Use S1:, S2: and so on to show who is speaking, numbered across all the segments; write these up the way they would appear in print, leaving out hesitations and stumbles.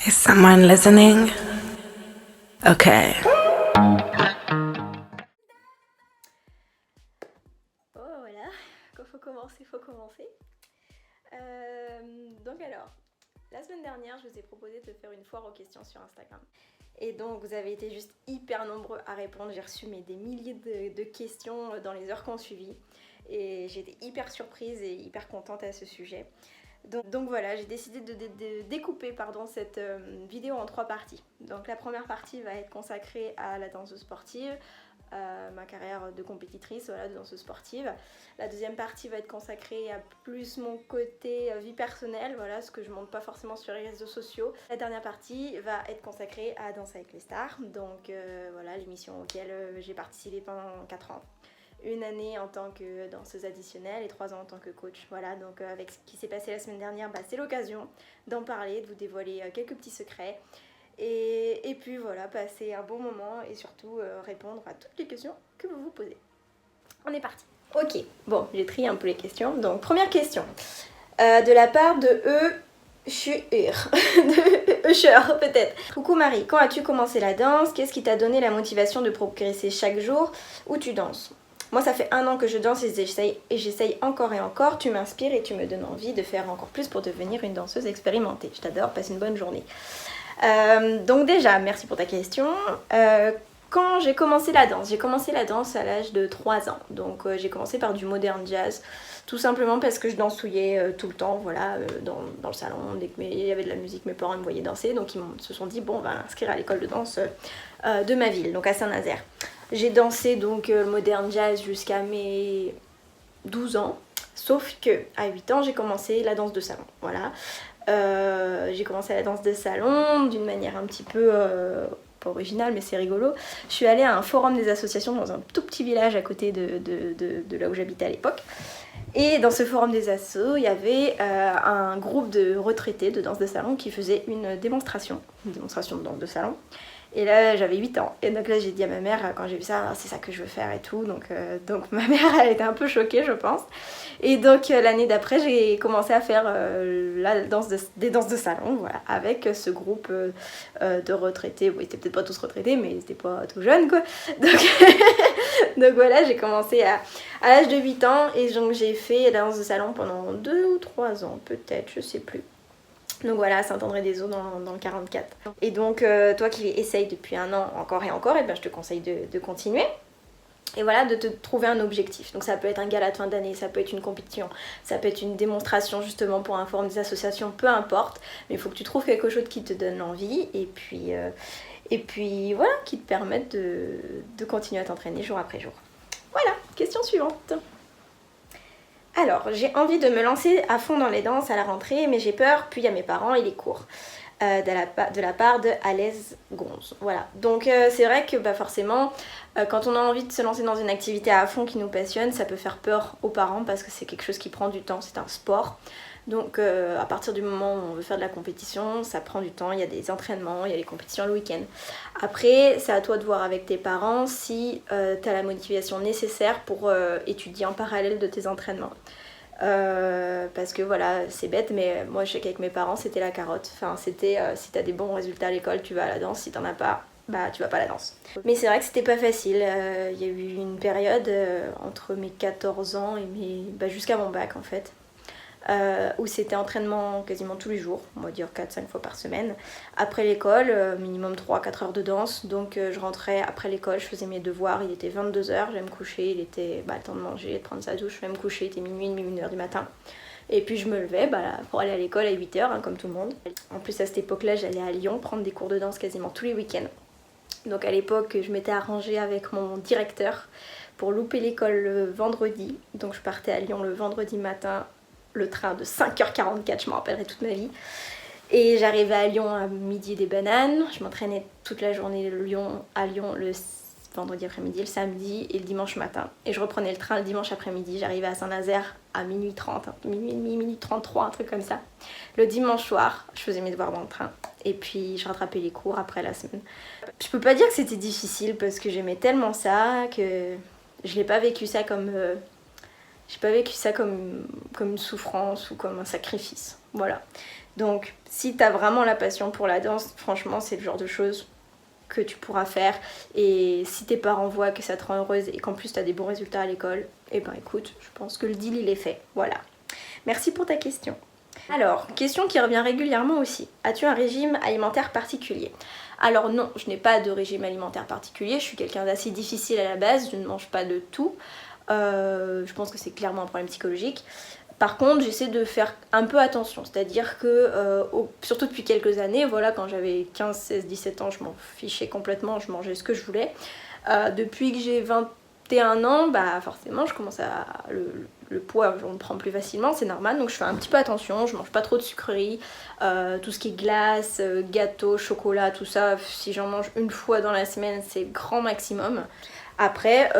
S1: Is someone listening? Okay.
S2: Oh voilà, quand faut commencer, faut commencer. Donc alors, la semaine dernière, je vous ai proposé de faire une foire aux questions sur Instagram. Et donc, vous avez été juste hyper nombreux à répondre. J'ai reçu des milliers de questions dans les heures qui ont suivi. Et j'étais hyper surprise et hyper contente à ce sujet. Donc voilà, j'ai décidé de découper cette vidéo en 3 parties. Donc la première partie va être consacrée à la danse sportive, ma carrière de compétitrice, voilà, de danseuse sportive. La deuxième partie va être consacrée à plus mon côté vie personnelle, voilà, ce que je montre pas forcément sur les réseaux sociaux. La dernière partie va être consacrée à Danser avec les stars, donc voilà, l'émission auquel j'ai participé pendant 4 ans. Une année en tant que danseuse additionnelle et 3 ans en tant que coach. Voilà, donc avec ce qui s'est passé la semaine dernière, c'est l'occasion d'en parler, de vous dévoiler quelques petits secrets. Et puis voilà, passer un bon moment et surtout répondre à toutes les questions que vous vous posez. On est parti. Ok, bon, j'ai trié un peu les questions. Donc, première question. De la part de Usher, peut-être. Coucou Marie, quand as-tu commencé la danse? Qu'est-ce qui t'a donné la motivation de progresser chaque jour où tu danses? Moi, ça fait 1 an que je danse et j'essaye encore et encore. Tu m'inspires et tu me donnes envie de faire encore plus pour devenir une danseuse expérimentée. Je t'adore, passe une bonne journée. Donc déjà, merci pour ta question. Quand j'ai commencé la danse à l'âge de 3 ans. Donc j'ai commencé par du modern jazz, tout simplement parce que je dansouillais tout le temps, voilà, dans le salon. Dès qu'il y avait de la musique, mes parents me voyaient danser, donc ils se sont dit, bon, on va inscrire à l'école de danse de ma ville, donc à Saint-Nazaire. J'ai dansé donc modern jazz jusqu'à mes 12 ans, sauf que à 8 ans, j'ai commencé la danse de salon, voilà. J'ai commencé la danse de salon d'une manière un petit peu pas originale, mais c'est rigolo. Je suis allée à un forum des associations dans un tout petit village à côté de là où j'habitais à l'époque. Et dans ce forum des assos, il y avait un groupe de retraités de danse de salon qui faisait une démonstration de danse de salon. Et là, j'avais 8 ans. Et donc là, j'ai dit à ma mère, quand j'ai vu ça, c'est ça que je veux faire et tout. Donc ma mère, elle était un peu choquée, je pense. Et donc, l'année d'après, j'ai commencé à faire des danses de salon, voilà, avec ce groupe de retraités. Bon, ils étaient peut-être pas tous retraités, mais ils étaient pas tout jeunes, quoi. Donc voilà, j'ai commencé à l'âge de 8 ans. Et donc, j'ai fait la danse de salon pendant 2 ou 3 ans, peut-être, je sais plus. Donc voilà, à Saint-André-des-Eaux dans le 44. Et donc toi qui essayes depuis 1 an encore et encore, et bien je te conseille de continuer. Et voilà, de te trouver un objectif. Donc ça peut être un gala de fin d'année, ça peut être une compétition, ça peut être une démonstration justement pour un forum des associations, peu importe. Mais il faut que tu trouves quelque chose qui te donne envie et puis voilà, qui te permette de continuer à t'entraîner jour après jour. Voilà, question suivante. Alors, j'ai envie de me lancer à fond dans les danses à la rentrée, mais j'ai peur, puis il y a mes parents et les cours. De la part de Alaise Gonze. Voilà. Donc c'est vrai que forcément, quand on a envie de se lancer dans une activité à fond qui nous passionne, ça peut faire peur aux parents parce que c'est quelque chose qui prend du temps, c'est un sport. Donc à partir du moment où on veut faire de la compétition, ça prend du temps, il y a des entraînements, il y a des compétitions le week-end. Après, c'est à toi de voir avec tes parents si tu as la motivation nécessaire pour étudier en parallèle de tes entraînements. Parce que voilà, c'est bête, mais moi je sais qu'avec mes parents c'était la carotte. Enfin, c'était si t'as des bons résultats à l'école, tu vas à la danse, si t'en as pas, tu vas pas à la danse. Mais c'est vrai que c'était pas facile. Il y a eu une période entre mes 14 ans et jusqu'à mon bac en fait. Où c'était entraînement quasiment tous les jours, on va dire 4-5 fois par semaine. Après l'école, minimum 3-4 heures de danse. Donc je rentrais après l'école, je faisais mes devoirs, il était 22h, j'allais me coucher, il était le temps de manger, de prendre sa douche, je vais me coucher, il était minuit, 1h du matin. Et puis je me levais pour aller à l'école à 8h, comme tout le monde. En plus à cette époque-là, j'allais à Lyon prendre des cours de danse quasiment tous les week-ends. Donc à l'époque, je m'étais arrangée avec mon directeur pour louper l'école le vendredi. Donc je partais à Lyon le vendredi matin, le train de 5h44, je m'en rappellerai toute ma vie. Et j'arrivais à Lyon à midi des bananes. Je m'entraînais toute la journée à Lyon le vendredi après-midi, le samedi et le dimanche matin. Et je reprenais le train le dimanche après-midi. J'arrivais à Saint-Nazaire à minuit 30, minuit et demi, minuit 33, un truc comme ça. Le dimanche soir, je faisais mes devoirs dans le train. Et puis je rattrapais les cours après la semaine. Je peux pas dire que c'était difficile parce que j'aimais tellement ça que je l'ai pas vécu ça comme... J'ai pas vécu ça comme une souffrance ou comme un sacrifice. Voilà. Donc si tu as vraiment la passion pour la danse, franchement c'est le genre de choses que tu pourras faire. Et si tes parents voient que ça te rend heureuse et qu'en plus tu as des bons résultats à l'école, et ben écoute, je pense que le deal il est fait. Voilà. Merci pour ta question. Alors, question qui revient régulièrement aussi. As-tu un régime alimentaire particulier? Alors non, je n'ai pas de régime alimentaire particulier. Je suis quelqu'un d'assez difficile à la base. Je ne mange pas de tout. Je pense que c'est clairement un problème psychologique. Par contre, j'essaie de faire un peu attention. C'est-à-dire que, surtout depuis quelques années, voilà, quand j'avais 15, 16, 17 ans, je m'en fichais complètement. Je mangeais ce que je voulais. Depuis que j'ai 21 ans, bah forcément, je commence à... Le poids, on le prend plus facilement, c'est normal, donc je fais un petit peu attention, je mange pas trop de sucreries, tout ce qui est glace, gâteau, chocolat, tout ça, si j'en mange une fois dans la semaine, c'est grand maximum. Après,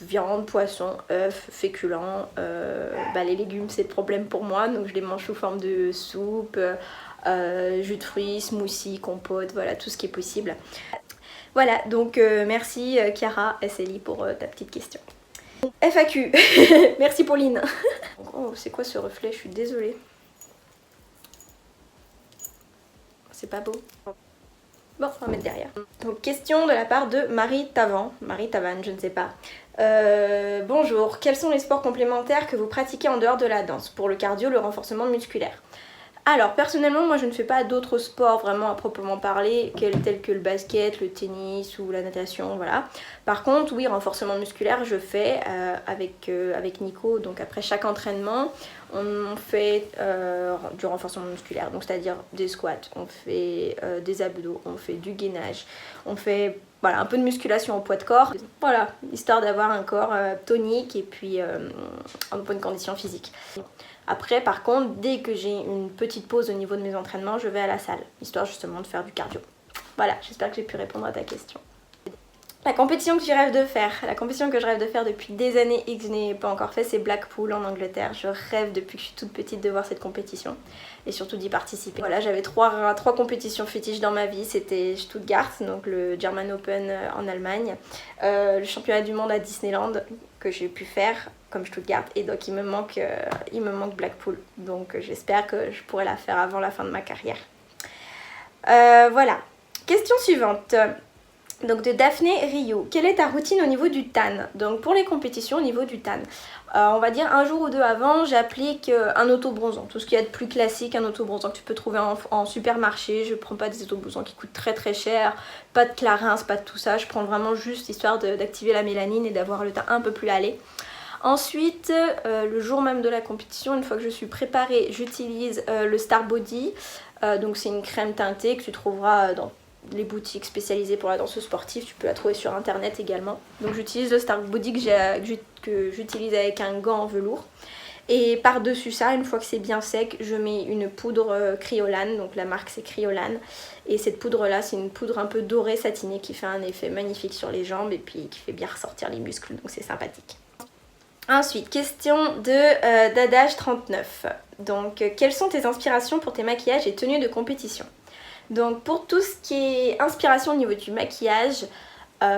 S2: viande, poisson, œufs, féculents, les légumes c'est le problème pour moi, donc je les mange sous forme de soupe, jus de fruits, smoothie, compote, voilà, tout ce qui est possible. Voilà, donc merci Chiara SLI pour ta petite question. FAQ, merci Pauline. Oh, c'est quoi ce reflet? Je suis désolée. C'est pas beau. Bon, on va mettre derrière. Donc, question de la part de Marie Tavan. Marie Tavan, je ne sais pas. Bonjour, quels sont les sports complémentaires que vous pratiquez en dehors de la danse pour le cardio, le renforcement musculaire? Alors personnellement moi je ne fais pas d'autres sports vraiment à proprement parler tels que le basket, le tennis ou la natation, voilà. Par contre oui, renforcement musculaire je fais avec Nico, donc après chaque entraînement on fait du renforcement musculaire, donc c'est-à-dire des squats, on fait des abdos, on fait du gainage, on fait voilà, un peu de musculation au poids de corps, voilà, histoire d'avoir un corps tonique et puis en bonne condition physique. Après, par contre, dès que j'ai une petite pause au niveau de mes entraînements, je vais à la salle, histoire justement de faire du cardio. Voilà, j'espère que j'ai pu répondre à ta question. La compétition que je rêve de faire, depuis des années et que je n'ai pas encore fait, c'est Blackpool en Angleterre. Je rêve depuis que je suis toute petite de voir cette compétition et surtout d'y participer. Voilà, j'avais trois compétitions fétiches dans ma vie. C'était Stuttgart, donc le German Open en Allemagne, le championnat du monde à Disneyland que j'ai pu faire comme Stuttgart, et donc il me manque Blackpool. Donc j'espère que je pourrai la faire avant la fin de ma carrière. Voilà. Question suivante. Donc de Daphné Rio, quelle est ta routine au niveau du tan? Donc pour les compétitions au niveau du tan, on va dire un jour ou deux avant, j'applique un auto-bronzant. Tout ce qu'il y a de plus classique, un auto-bronzant que tu peux trouver en supermarché. Je prends pas des auto-bronzants qui coûtent très très cher, pas de Clarins, pas de tout ça. Je prends vraiment juste histoire d'activer la mélanine et d'avoir le teint un peu plus hâlé. Ensuite, le jour même de la compétition, une fois que je suis préparée, j'utilise le Star Body. Donc c'est une crème teintée que tu trouveras dans les boutiques spécialisées pour la danse sportive, tu peux la trouver sur internet également. Donc j'utilise le Star Body que j'utilise avec un gant en velours. Et par-dessus ça, une fois que c'est bien sec, je mets une poudre Kryolan, donc la marque c'est Kryolan. Et cette poudre là, c'est une poudre un peu dorée satinée qui fait un effet magnifique sur les jambes et puis qui fait bien ressortir les muscles, donc c'est sympathique. Ensuite, question de Dadage39. Donc, quelles sont tes inspirations pour tes maquillages et tenues de compétition? Donc, pour tout ce qui est inspiration au niveau du maquillage,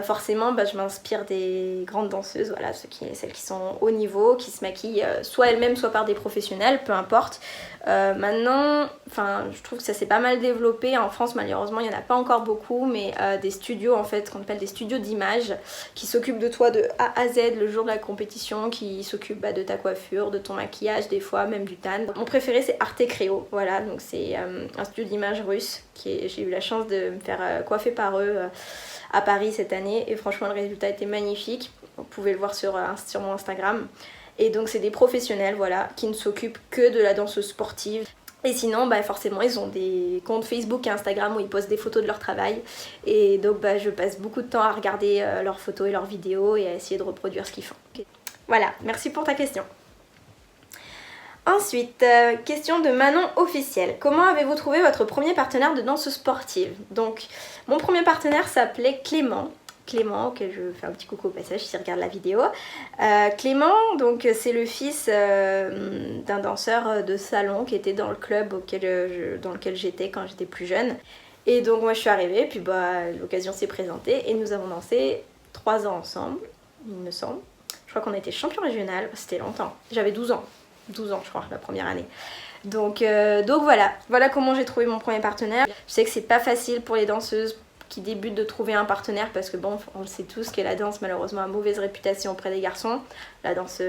S2: forcément je m'inspire des grandes danseuses, voilà, celles qui sont haut niveau, qui se maquillent soit elles-mêmes soit par des professionnels, peu importe. Maintenant, je trouve que ça s'est pas mal développé en France, malheureusement il n'y en a pas encore beaucoup, mais des studios en fait, qu'on appelle des studios d'image, qui s'occupent de toi de A à Z le jour de la compétition, qui s'occupent de ta coiffure, de ton maquillage, des fois même du tan. Mon préféré c'est Arte Creo, voilà, donc c'est un studio d'image russe, j'ai eu la chance de me faire coiffer par eux à Paris cette année, et franchement le résultat était magnifique. Vous pouvez le voir sur mon Instagram. Et donc c'est des professionnels, voilà, qui ne s'occupent que de la danse sportive. Et sinon forcément ils ont des comptes Facebook et Instagram où ils postent des photos de leur travail, et donc je passe beaucoup de temps à regarder leurs photos et leurs vidéos et à essayer de reproduire ce qu'ils font. Okay. Voilà, merci pour ta question. Ensuite, question de Manon Officiel. Comment avez-vous trouvé votre premier partenaire de danse sportive? Donc, mon premier partenaire s'appelait Clément. Clément, auquel je fais un petit coucou au passage s'il regarde la vidéo. Clément, donc c'est le fils d'un danseur de salon qui était dans le club dans lequel j'étais quand j'étais plus jeune. Et donc moi je suis arrivée, puis l'occasion s'est présentée et nous avons dansé 3 ans ensemble, il me semble. Je crois qu'on a été champion régional, c'était longtemps. J'avais 12 ans. 12 ans je crois, la première année. Donc voilà comment j'ai trouvé mon premier partenaire. Je sais que c'est pas facile pour les danseuses qui débutent de trouver un partenaire parce que bon, on le sait tous que la danse malheureusement a mauvaise réputation auprès des garçons. La danse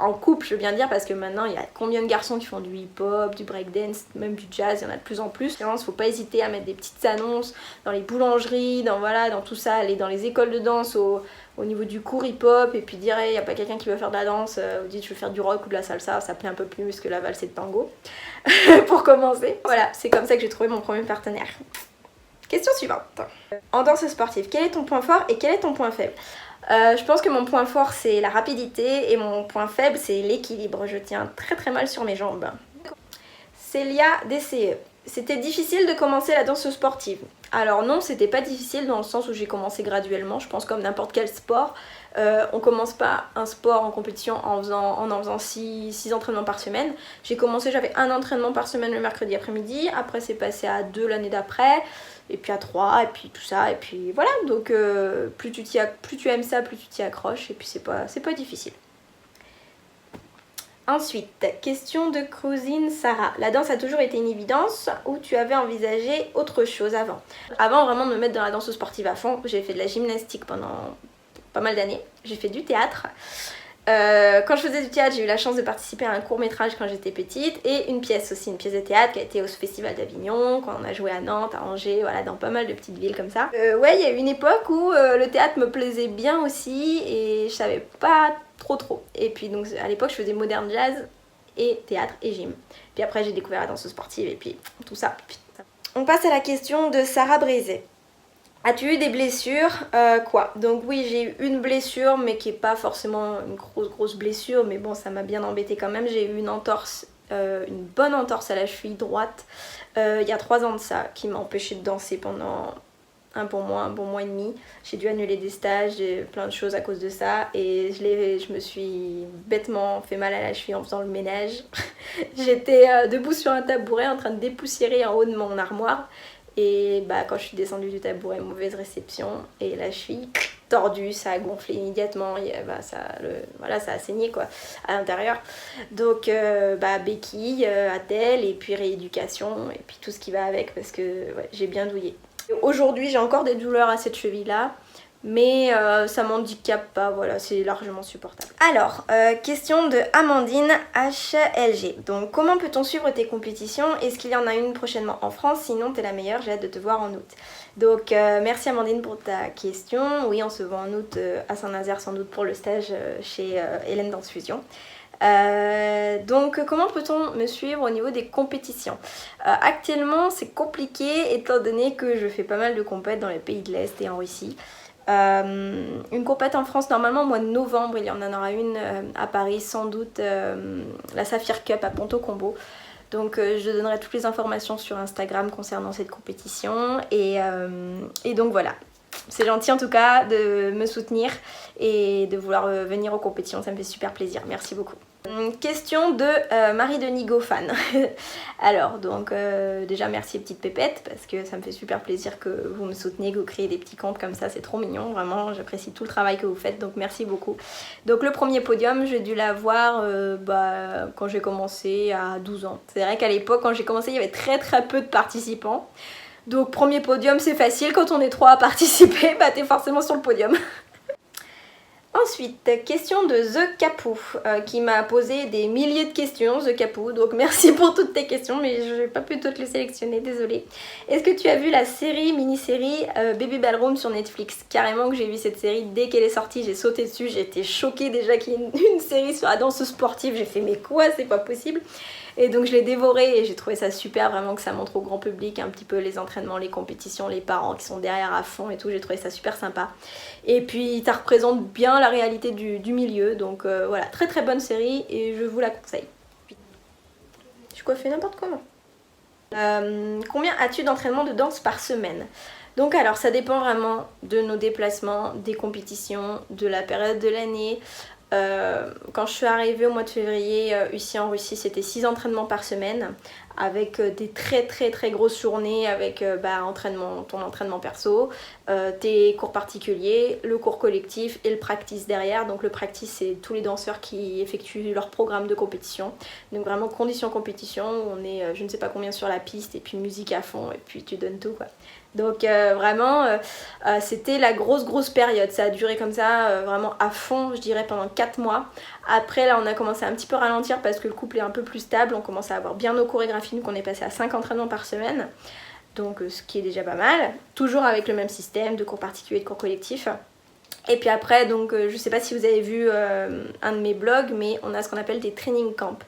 S2: en couple, je veux bien dire, parce que maintenant il y a combien de garçons qui font du hip-hop, du breakdance, même du jazz, il y en a de plus en plus. Il faut pas hésiter à mettre des petites annonces dans les boulangeries, dans tout ça, aller dans les écoles de danse au niveau du cours hip-hop et puis dire il n'y a pas quelqu'un qui veut faire de la danse, vous dites je veux faire du rock ou de la salsa, ça plaît un peu plus que la valse et le tango pour commencer. Voilà, c'est comme ça que j'ai trouvé mon premier partenaire. Question suivante. En danse sportive, quel est ton point fort et quel est ton point faible? Je pense que mon point fort c'est la rapidité et mon point faible c'est l'équilibre. Je tiens très très mal sur mes jambes. Célia DCE. C'était difficile de commencer la danse sportive. Alors non, c'était pas difficile dans le sens où j'ai commencé graduellement. Je pense comme n'importe quel sport. On commence pas un sport en compétition en en faisant 6 entraînements par semaine. J'ai commencé, j'avais un entraînement par semaine le mercredi après-midi. Après c'est passé à 2 l'année d'après. Et puis à 3, et puis tout ça. Et puis voilà, donc plus tu aimes ça, plus tu t'y accroches. Et puis c'est pas difficile. Ensuite, question de cousine Sarah. La danse a toujours été une évidence ou tu avais envisagé autre chose avant? Avant vraiment de me mettre dans la danse sportive à fond, j'ai fait de la gymnastique pendant pas mal d'années. J'ai fait du théâtre. Quand je faisais du théâtre, j'ai eu la chance de participer à un court-métrage quand j'étais petite et une pièce aussi, une pièce de théâtre qui a été au Festival d'Avignon, quand on a joué à Nantes, à Angers, voilà, dans pas mal de petites villes comme ça. Ouais, il y a eu une époque où le théâtre me plaisait bien aussi et je savais pas trop. Et puis donc à l'époque, je faisais modern jazz et théâtre et gym. Puis après, j'ai découvert la danse sportive et puis tout ça. On passe à la question de Sarah Brézet. As-tu eu des blessures? Quoi? Donc oui, j'ai eu une blessure, mais qui n'est pas forcément une grosse blessure, mais bon, ça m'a bien embêtée quand même. J'ai eu une entorse, une bonne entorse à la cheville droite, il y a 3 ans de ça, qui m'a empêchée de danser pendant un bon mois et demi. J'ai dû annuler des stages, plein de choses à cause de ça, et je me suis bêtement fait mal à la cheville en faisant le ménage. J'étais debout sur un tabouret en train de dépoussiérer en haut de mon armoire. Et bah, quand je suis descendue du tabouret, mauvaise réception et la cheville tordue, ça a gonflé immédiatement, et, ça a saigné quoi à l'intérieur. Donc béquille, attelle et puis rééducation et puis tout ce qui va avec parce que ouais, j'ai bien douillé. Aujourd'hui j'ai encore des douleurs à cette cheville là. Mais ça m'handicape pas, voilà, c'est largement supportable. Alors, question de Amandine HLG. Donc, comment peut-on suivre tes compétitions? Est-ce qu'il y en a une prochainement en France? Sinon, t'es la meilleure, j'ai hâte de te voir en août. Donc, merci Amandine pour ta question. Oui, on se voit en août à Saint-Nazaire sans doute pour le stage chez Hélène Danse Fusion. Donc comment peut-on me suivre au niveau des compétitions? Actuellement c'est compliqué étant donné que je fais pas mal de compètes dans les pays de l'Est et en Russie. Une compète en France normalement au mois de novembre, il y en aura une à Paris sans doute, la Saphir Cup à Ponto Combo. Donc je donnerai toutes les informations sur Instagram concernant cette compétition et donc voilà. C'est gentil en tout cas de me soutenir et de vouloir venir aux compétitions, ça me fait super plaisir, merci beaucoup. Question de Marie-Denis Goffan. Alors donc déjà merci petite pépette parce que ça me fait super plaisir que vous me souteniez, que vous créez des petits comptes comme ça, c'est trop mignon, vraiment j'apprécie tout le travail que vous faites, donc merci beaucoup. Donc le premier podium j'ai dû l'avoir quand j'ai commencé à 12 ans. C'est vrai qu'à l'époque quand j'ai commencé il y avait très peu de participants. Donc premier podium c'est facile, quand on est 3 à participer, bah t'es forcément sur le podium. Ensuite, question de The Capou qui m'a posé des milliers de questions, The Capou, donc merci pour toutes tes questions mais je n'ai pas pu toutes les sélectionner, désolée. Est-ce que tu as vu la mini-série Baby Ballroom sur Netflix? Carrément que j'ai vu cette série, dès qu'elle est sortie j'ai sauté dessus, j'ai été choquée déjà qu'il y ait une série sur la danse sportive, j'ai fait mais quoi, c'est pas possible. Et donc je l'ai dévoré et j'ai trouvé ça super, vraiment que ça montre au grand public un petit peu les entraînements, les compétitions, les parents qui sont derrière à fond et tout, j'ai trouvé ça super sympa. Et puis ça représente bien la réalité du milieu, donc voilà, très bonne série et je vous la conseille. Je coiffais n'importe comment. Combien as-tu d'entraînements de danse par semaine? Donc alors ça dépend vraiment de nos déplacements, des compétitions, de la période de l'année. Quand je suis arrivée au mois de février ici en Russie, c'était 6 entraînements par semaine. avec des très grosses journées avec ton entraînement perso, tes cours particuliers, le cours collectif et le practice derrière. Donc le practice, c'est tous les danseurs qui effectuent leur programme de compétition. Donc vraiment conditions compétition, on est je ne sais pas combien sur la piste et puis musique à fond et puis tu donnes tout quoi. Donc vraiment c'était la grosse période, ça a duré comme ça vraiment à fond je dirais pendant 4 mois. Après là on a commencé à un petit peu ralentir parce que le couple est un peu plus stable, on commence à avoir bien nos chorégraphies, donc on est passé à 5 entraînements par semaine, donc ce qui est déjà pas mal, toujours avec le même système de cours particuliers, de cours collectifs. Et puis après donc je sais pas si vous avez vu un de mes blogs, mais on a ce qu'on appelle des training camps.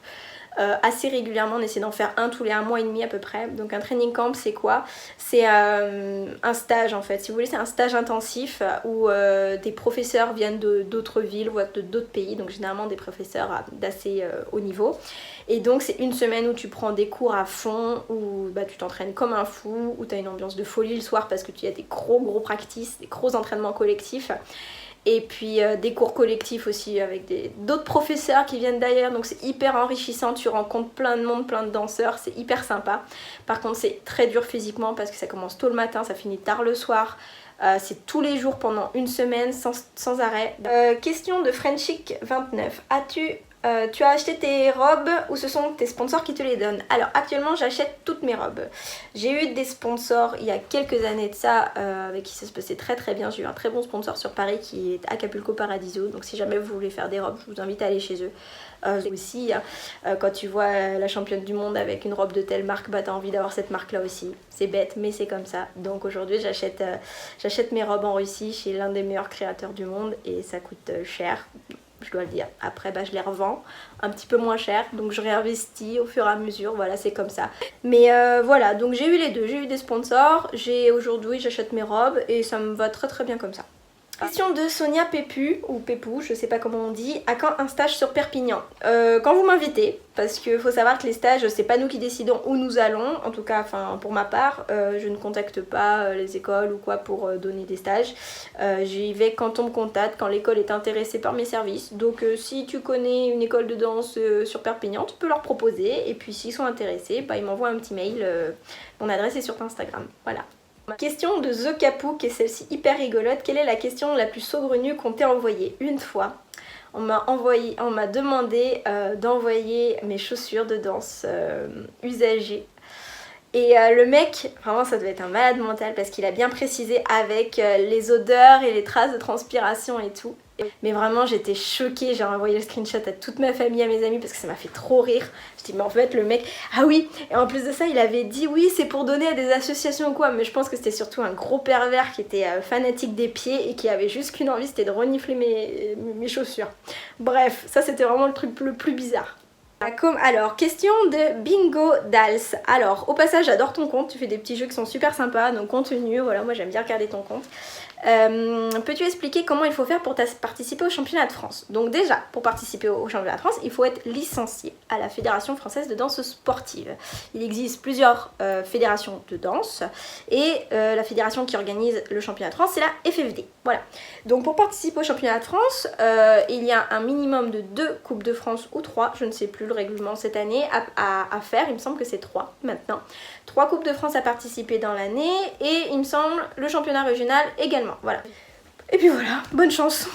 S2: Assez régulièrement, on essaie d'en faire un tous les 1 mois et demi à peu près. Donc un training camp c'est quoi? C'est un stage en fait, si vous voulez, c'est un stage intensif où des professeurs viennent d'autres villes ou d'autres pays, donc généralement des professeurs d'assez haut niveau. Et donc c'est une semaine où tu prends des cours à fond, où tu t'entraînes comme un fou, où tu as une ambiance de folie le soir parce que tu as des gros practices, des gros entraînements collectifs. Et puis des cours collectifs aussi avec d'autres professeurs qui viennent d'ailleurs, donc c'est hyper enrichissant, tu rencontres plein de monde, plein de danseurs, c'est hyper sympa. Par contre c'est très dur physiquement parce que ça commence tôt le matin, ça finit tard le soir. C'est tous les jours pendant une semaine sans arrêt. Question de Frenchic29, tu as acheté tes robes ou ce sont tes sponsors qui te les donnent? Alors actuellement j'achète toutes mes robes. J'ai eu des sponsors il y a quelques années de ça avec qui ça se passait très bien. J'ai eu un très bon sponsor sur Paris qui est Acapulco Paradiso, donc si jamais vous voulez faire des robes je vous invite à aller chez eux. Aussi quand tu vois la championne du monde avec une robe de telle marque, t'as envie d'avoir cette marque là aussi. C'est bête mais c'est comme ça. Donc aujourd'hui j'achète mes robes en Russie chez l'un des meilleurs créateurs du monde et ça coûte cher, je dois le dire. Après je les revends un petit peu moins cher, donc je réinvestis au fur et à mesure, voilà, c'est comme ça. Mais voilà, donc j'ai eu les deux, j'ai eu des sponsors, aujourd'hui j'achète mes robes et ça me va très bien comme ça. Question de Sonia Pépu, ou Pépou, je sais pas comment on dit, à quand un stage sur Perpignan? Quand vous m'invitez, parce qu'il faut savoir que les stages, c'est pas nous qui décidons où nous allons, en tout cas pour ma part, je ne contacte pas les écoles ou quoi pour donner des stages. J'y vais quand on me contacte, quand l'école est intéressée par mes services. Donc si tu connais une école de danse sur Perpignan, tu peux leur proposer, et puis s'ils sont intéressés, ils m'envoient un petit mail, mon adresse est sur Instagram, voilà. Question de The Capou, qui est celle-ci hyper rigolote. Quelle est la question la plus saugrenue qu'on t'ait envoyée? Une fois, on m'a demandé d'envoyer mes chaussures de danse usagées. Et le mec, vraiment ça devait être un malade mental parce qu'il a bien précisé avec les odeurs et les traces de transpiration et tout. Mais vraiment j'étais choquée, j'ai envoyé le screenshot à toute ma famille, à mes amis parce que ça m'a fait trop rire. Je dis mais en fait le mec, ah oui, et en plus de ça il avait dit oui c'est pour donner à des associations ou quoi, mais je pense que c'était surtout un gros pervers qui était fanatique des pieds et qui avait juste qu'une envie, c'était de renifler mes chaussures. Bref, ça c'était vraiment le truc le plus bizarre. Alors, question de Bingo Dals. Alors, au passage, j'adore ton compte, tu fais des petits jeux qui sont super sympas, donc contenu, voilà, moi j'aime bien regarder ton compte. Peux-tu expliquer comment il faut faire pour participer au championnat de France? Donc déjà, pour participer au championnat de France, il faut être licencié à la Fédération française de danse sportive. Il existe plusieurs fédérations de danse et la fédération qui organise le championnat de France, c'est la FFD. Voilà. Donc pour participer au championnat de France, il y a un minimum de 2 Coupes de France ou 3, je ne sais plus le règlement cette année, à faire. Il me semble que c'est 3 maintenant. 3 Coupes de France à participer dans l'année et il me semble le championnat régional également. Voilà. Et puis voilà, bonne chance.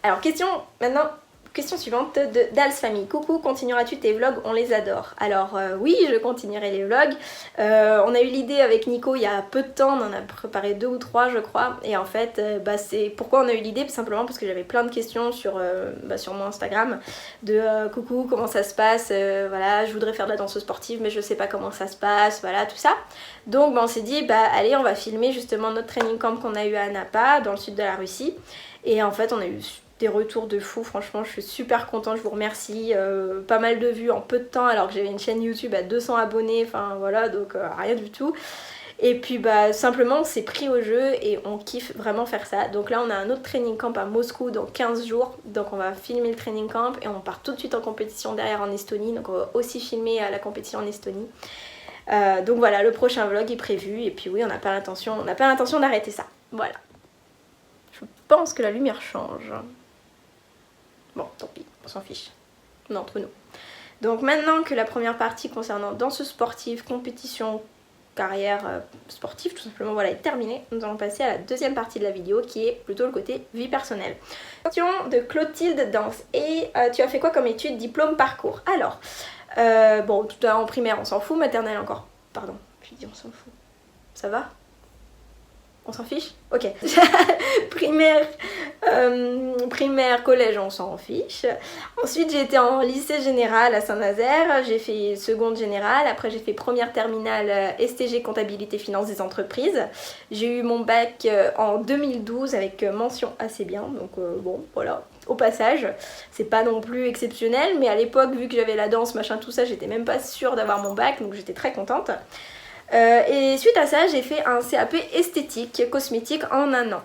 S2: Alors question suivante de Dals Famille. Coucou, continueras-tu tes vlogs? On les adore. Alors oui, je continuerai les vlogs. On a eu l'idée avec Nico il y a peu de temps, on en a préparé 2 ou 3 je crois. Et en fait, c'est pourquoi on a eu l'idée, simplement parce que j'avais plein de questions sur mon Instagram. De coucou, comment ça se passe, voilà, je voudrais faire de la danse sportive mais je sais pas comment ça se passe, voilà, tout ça. Donc on s'est dit, allez, on va filmer justement notre training camp qu'on a eu à Napa, dans le sud de la Russie. Et en fait, on a eu des retours de fou, franchement je suis super contente, je vous remercie, pas mal de vues en peu de temps alors que j'avais une chaîne YouTube à 200 abonnés, enfin voilà, donc rien du tout. Et puis simplement on s'est pris au jeu et on kiffe vraiment faire ça. Donc là on a un autre training camp à Moscou dans 15 jours, donc on va filmer le training camp et on part tout de suite en compétition derrière en Estonie, donc on va aussi filmer la compétition en Estonie. Donc voilà, le prochain vlog est prévu et puis oui, on n'a pas l'intention d'arrêter ça, voilà. Je pense que la lumière change. Bon, tant pis, on s'en fiche. On est entre nous. Donc maintenant que la première partie concernant danse sportive, compétition, carrière sportive tout simplement voilà est terminée, nous allons passer à la deuxième partie de la vidéo qui est plutôt le côté vie personnelle. Question de Clotilde Danse. Et tu as fait quoi comme études, diplôme, parcours? Alors, bon tout en primaire on s'en fout, maternelle encore, pardon, je dis on s'en fout, ça va? On s'en fiche? Ok. primaire, collège, on s'en fiche. Ensuite, j'ai été en lycée général à Saint-Nazaire. J'ai fait seconde générale. Après, j'ai fait première terminale STG comptabilité finance des entreprises. J'ai eu mon bac en 2012 avec mention assez bien. Donc bon, voilà. Au passage, c'est pas non plus exceptionnel, mais à l'époque, vu que j'avais la danse, machin, tout ça, j'étais même pas sûre d'avoir mon bac, donc j'étais très contente. Et suite à ça, j'ai fait un CAP esthétique, cosmétique en 1 an.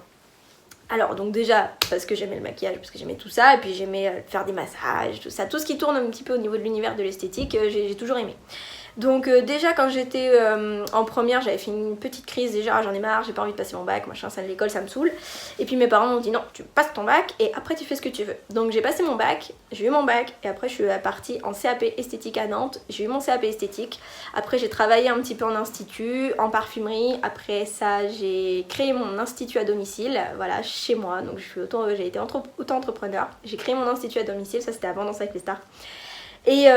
S2: Alors donc déjà parce que j'aimais le maquillage, parce que j'aimais tout ça, et puis j'aimais faire des massages, tout ça, tout ce qui tourne un petit peu au niveau de l'univers de l'esthétique, j'ai toujours aimé. Donc déjà quand j'étais en première, j'avais fait une petite crise, déjà j'en ai marre, j'ai pas envie de passer mon bac, machin, ça de l'école ça me saoule. Et puis mes parents m'ont dit non, tu passes ton bac et après tu fais ce que tu veux. Donc j'ai passé mon bac, j'ai eu mon bac et après je suis partie en CAP esthétique à Nantes, j'ai eu mon CAP esthétique. Après j'ai travaillé un petit peu en institut, en parfumerie, après ça j'ai créé mon institut à domicile, voilà, chez moi. Donc j'ai été auto-entrepreneur, j'ai créé mon institut à domicile, ça c'était avant Danse avec les stars. Et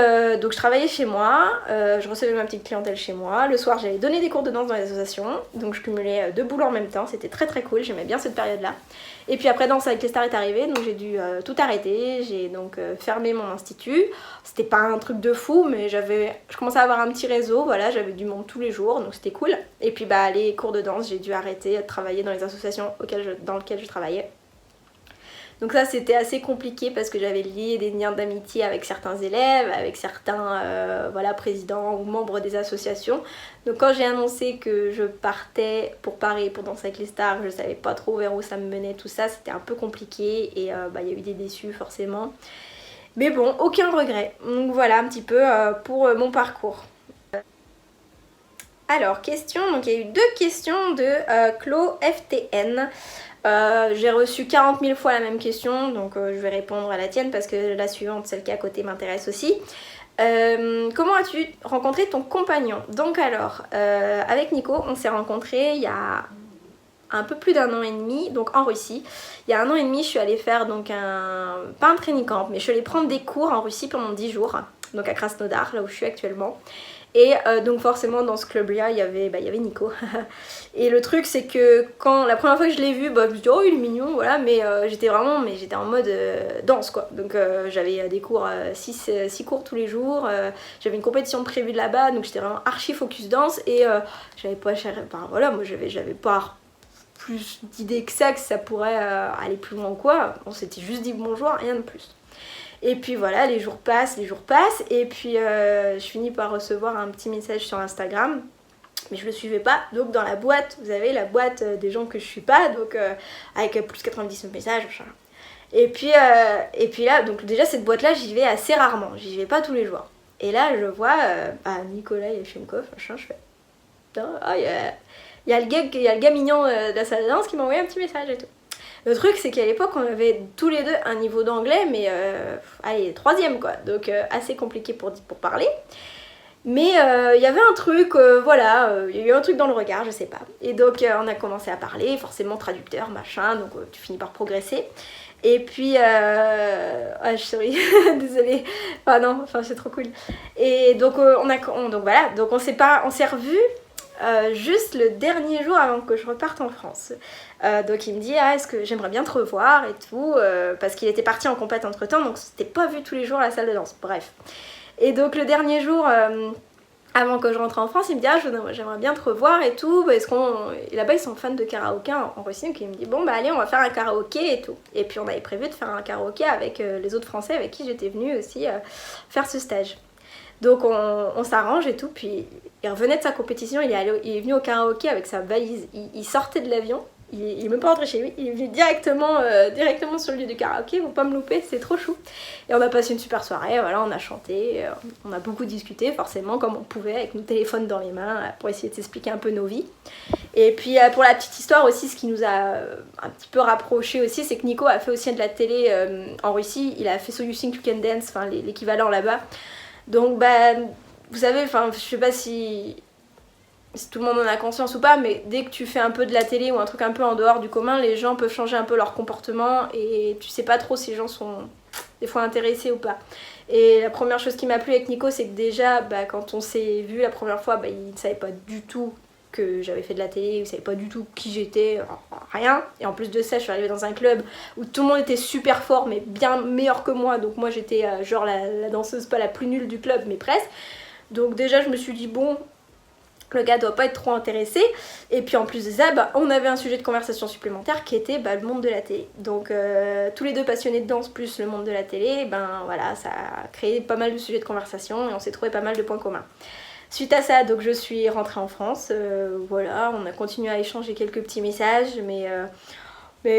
S2: donc je travaillais chez moi, je recevais ma petite clientèle chez moi, le soir j'allais donner des cours de danse dans les associations, donc je cumulais 2 boulots en même temps, c'était très très cool, j'aimais bien cette période là. Et puis après Danse avec les stars est arrivé, donc j'ai dû tout arrêter, j'ai donc fermé mon institut. C'était pas un truc de fou, mais je commençais à avoir un petit réseau, voilà, j'avais du monde tous les jours, donc c'était cool. Et puis bah les cours de danse, j'ai dû arrêter de travailler dans les associations dans lesquelles je travaillais. Donc ça c'était assez compliqué parce que j'avais lié des liens d'amitié avec certains élèves, avec certains voilà, présidents ou membres des associations. Donc quand j'ai annoncé que je partais pour Paris pour Danser avec les stars, je savais pas trop vers où ça me menait, tout ça, c'était un peu compliqué et bah, y a eu des déçus forcément. Mais bon, aucun regret. Donc voilà un petit peu pour mon parcours. Alors, question, donc il y a eu 2 questions de Clo FTN. J'ai reçu 40 000 fois la même question, donc je vais répondre à la tienne parce que la suivante, celle qui est à côté, m'intéresse aussi. Comment as-tu rencontré ton compagnon? Donc alors, avec Nico, on s'est rencontrés il y a un peu plus d'1 an et demi, donc en Russie. Il y a 1 an et demi, je suis allée faire donc pas un training camp, mais je suis allée prendre des cours en Russie pendant 10 jours, donc à Krasnodar, là où je suis actuellement. Et donc forcément dans ce club là il y avait Nico. Et le truc c'est que quand la première fois que je l'ai vu, bah, je me suis dit oh il est mignon voilà, mais j'étais en mode danse quoi. Donc j'avais des cours, 6 cours tous les jours, j'avais une compétition prévue de là-bas, donc j'étais vraiment archi focus danse et j'avais pas enfin, voilà, moi j'avais pas plus d'idées que ça pourrait aller plus loin ou quoi. On s'était juste dit bonjour, rien de plus. Et puis voilà, les jours passent, et puis je finis par recevoir un petit message sur Instagram, mais je le suivais pas, donc dans la boîte, vous avez la boîte des gens que je suis pas, donc avec plus 99 messages, machin. Et puis là, donc déjà cette boîte-là, j'y vais assez rarement, j'y vais pas tous les jours. Et là, je vois Nicolas Yefimkov, machin, je fais, ah, il y a le gars mignon de la salle de danse qui m'a envoyé un petit message et tout. Le truc c'est qu'à l'époque on avait tous les deux un niveau d'anglais mais allez 3e quoi, donc assez compliqué pour parler. Mais il y avait un truc, voilà, il y a eu un truc dans le regard, je sais pas. Et donc on a commencé à parler, forcément traducteur, machin, donc tu finis par progresser. Et puis, je souris, désolée, enfin non, enfin c'est trop cool. Et donc on s'est revus juste le dernier jour avant que je reparte en France. Donc il me dit est-ce que j'aimerais bien te revoir et tout, parce qu'il était parti en compète entre temps, donc c'était pas vu tous les jours à la salle de danse, bref. Et donc le dernier jour avant que je rentre en France, il me dit j'aimerais bien te revoir et tout, parce et là-bas ils sont fans de karaoké en Russie, donc il me dit bon bah allez on va faire un karaoké et tout. Et puis on avait prévu de faire un karaoké avec les autres Français avec qui j'étais venue aussi faire ce stage. Donc on s'arrange et tout, puis il revenait de sa compétition, il est venu au karaoké avec sa valise, il sortait de l'avion, il est même pas rentré chez lui, il est venu directement sur le lieu du karaoké, faut pas me louper, c'est trop chou. Et on a passé une super soirée, voilà, on a chanté, on a beaucoup discuté forcément comme on pouvait avec nos téléphones dans les mains pour essayer de s'expliquer un peu nos vies. Et puis pour la petite histoire aussi, ce qui nous a un petit peu rapprochés aussi, c'est que Nico a fait aussi de la télé en Russie, il a fait So You Think You Can Dance, enfin l'équivalent là-bas. Donc vous savez, enfin je sais pas si tout le monde en a conscience ou pas, mais dès que tu fais un peu de la télé ou un truc un peu en dehors du commun, les gens peuvent changer un peu leur comportement et tu sais pas trop si les gens sont des fois intéressés ou pas. Et la première chose qui m'a plu avec Nico, c'est que déjà, quand on s'est vu la première fois, il ne savait pas du tout que j'avais fait de la télé, il ne savait pas du tout qui j'étais, rien. Et en plus de ça, je suis arrivée dans un club où tout le monde était super fort, mais bien meilleur que moi. Donc moi, j'étais genre la danseuse pas la plus nulle du club, mais presque. Donc déjà, je me suis dit, bon, le gars doit pas être trop intéressé. Et puis en plus de ça, on avait un sujet de conversation supplémentaire qui était le monde de la télé. Donc tous les deux passionnés de danse plus le monde de la télé, voilà, ça a créé pas mal de sujets de conversation et on s'est trouvé pas mal de points communs. Suite à ça, donc je suis rentrée en France, voilà, on a continué à échanger quelques petits messages, mais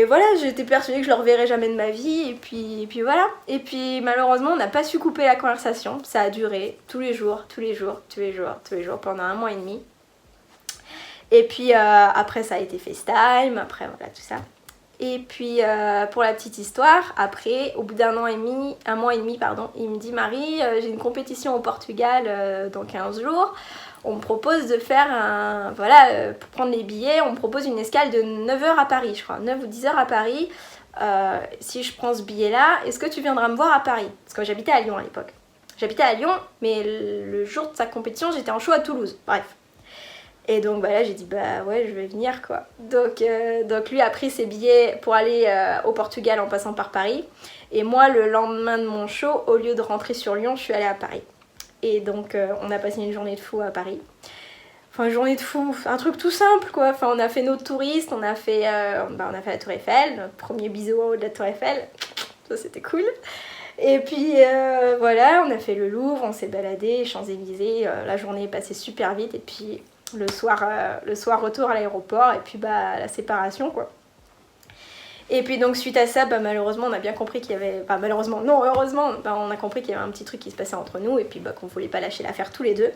S2: voilà, j'étais persuadée que je le reverrais jamais de ma vie, et puis voilà. Et puis malheureusement, on n'a pas su couper la conversation, ça a duré tous les jours, pendant 1 mois et demi. Et puis après, ça a été FaceTime, après voilà, tout ça. Et puis pour la petite histoire, après, au bout d'1 mois et demi, il me dit Marie, j'ai une compétition au Portugal dans 15 jours. On me propose de faire pour prendre les billets, on me propose une escale de 9h à Paris, je crois, 9 ou 10h à Paris. Si je prends ce billet-là, est-ce que tu viendras me voir à Paris? Parce que j'habitais à Lyon à l'époque. J'habitais à Lyon, mais le jour de sa compétition, j'étais en show à Toulouse. Bref. Et donc là j'ai dit ouais, je vais venir quoi. Donc lui a pris ses billets pour aller au Portugal en passant par Paris. Et moi le lendemain de mon show, au lieu de rentrer sur Lyon, je suis allée à Paris. Et donc on a passé une journée de fou à Paris. Enfin une journée de fou, un truc tout simple quoi. Enfin on a fait nos touristes, on a fait la Tour Eiffel, notre premier bisou en haut de la Tour Eiffel. Ça c'était cool. Et puis voilà, on a fait le Louvre, on s'est baladé, Champs-Élysées, la journée est passée super vite et puis le soir retour à l'aéroport et puis la séparation quoi. Et puis donc suite à ça, malheureusement on a bien compris qu'il y avait... malheureusement, non, heureusement, on a compris qu'il y avait un petit truc qui se passait entre nous et puis qu'on voulait pas lâcher l'affaire tous les deux.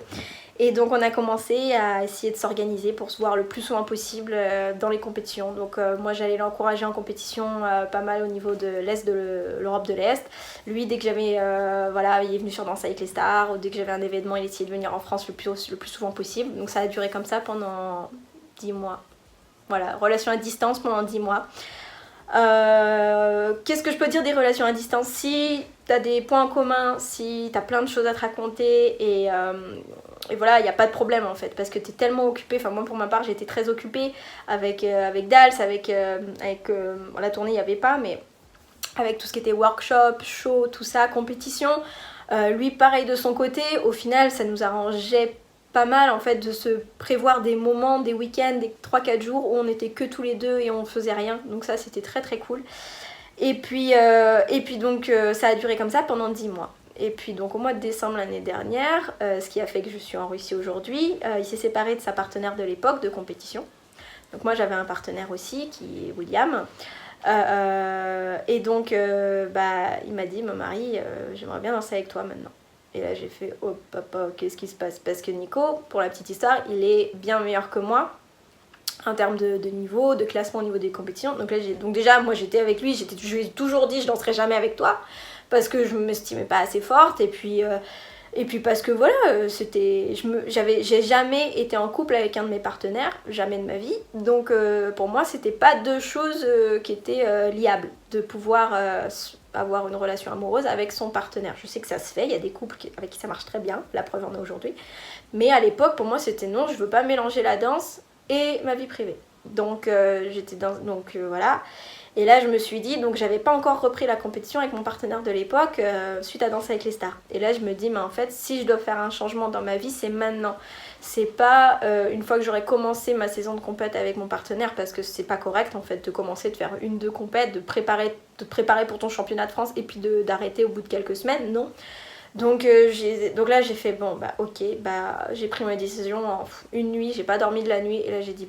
S2: Et donc on a commencé à essayer de s'organiser pour se voir le plus souvent possible dans les compétitions. Donc moi j'allais l'encourager en compétition pas mal au niveau de l'Est, de l'Europe de l'Est. Lui dès que j'avais... il est venu sur Danse avec les stars, ou dès que j'avais un événement il essayait de venir en France le plus souvent possible. Donc ça a duré comme ça pendant 10 mois. Voilà, relation à distance pendant 10 mois. Qu'est-ce que je peux dire des relations à distance? Si t'as des points en commun, si t'as plein de choses à te raconter et voilà, il n'y a pas de problème en fait parce que t'es tellement occupée. Enfin moi pour ma part j'étais très occupée avec Dals, avec la tournée il n'y avait pas, mais avec tout ce qui était workshop, show, tout ça, compétition. Lui pareil de son côté, au final ça nous arrangeait pas mal en fait de se prévoir des moments, des week-ends, des 3-4 jours où on était que tous les deux et on faisait rien. Donc ça c'était très très cool. Et puis donc ça a duré comme ça pendant 10 mois. Et puis donc au mois de décembre l'année dernière, ce qui a fait que je suis en Russie aujourd'hui, il s'est séparé de sa partenaire de l'époque de compétition. Donc moi j'avais un partenaire aussi qui est William. Et donc il m'a dit Marie, j'aimerais bien danser avec toi maintenant. Et là j'ai fait oh papa, qu'est-ce qui se passe? Parce que Nico, pour la petite histoire, il est bien meilleur que moi en termes de niveau, de classement au niveau des compétitions. Donc déjà moi j'étais avec lui, je lui ai toujours dit je danserai jamais avec toi parce que je m'estimais pas assez forte et puis parce que voilà, j'ai jamais été en couple avec un de mes partenaires, jamais de ma vie. Donc pour moi c'était pas deux choses qui étaient liables, de pouvoir avoir une relation amoureuse avec son partenaire. Je sais que ça se fait, il y a des couples avec qui ça marche très bien, la preuve en est aujourd'hui. Mais à l'époque pour moi c'était non, je veux pas mélanger la danse et ma vie privée. Donc voilà. Et là je me suis dit, donc j'avais pas encore repris la compétition avec mon partenaire de l'époque suite à Danse avec les stars. Et là je me dis, mais en fait si je dois faire un changement dans ma vie, c'est maintenant. C'est pas une fois que j'aurai commencé ma saison de compète avec mon partenaire, parce que c'est pas correct en fait de commencer de faire 1-2 compètes, de te préparer pour ton championnat de France et puis d'arrêter au bout de quelques semaines, non. Donc là j'ai fait ok, j'ai pris ma décision en une nuit, j'ai pas dormi de la nuit et là j'ai dit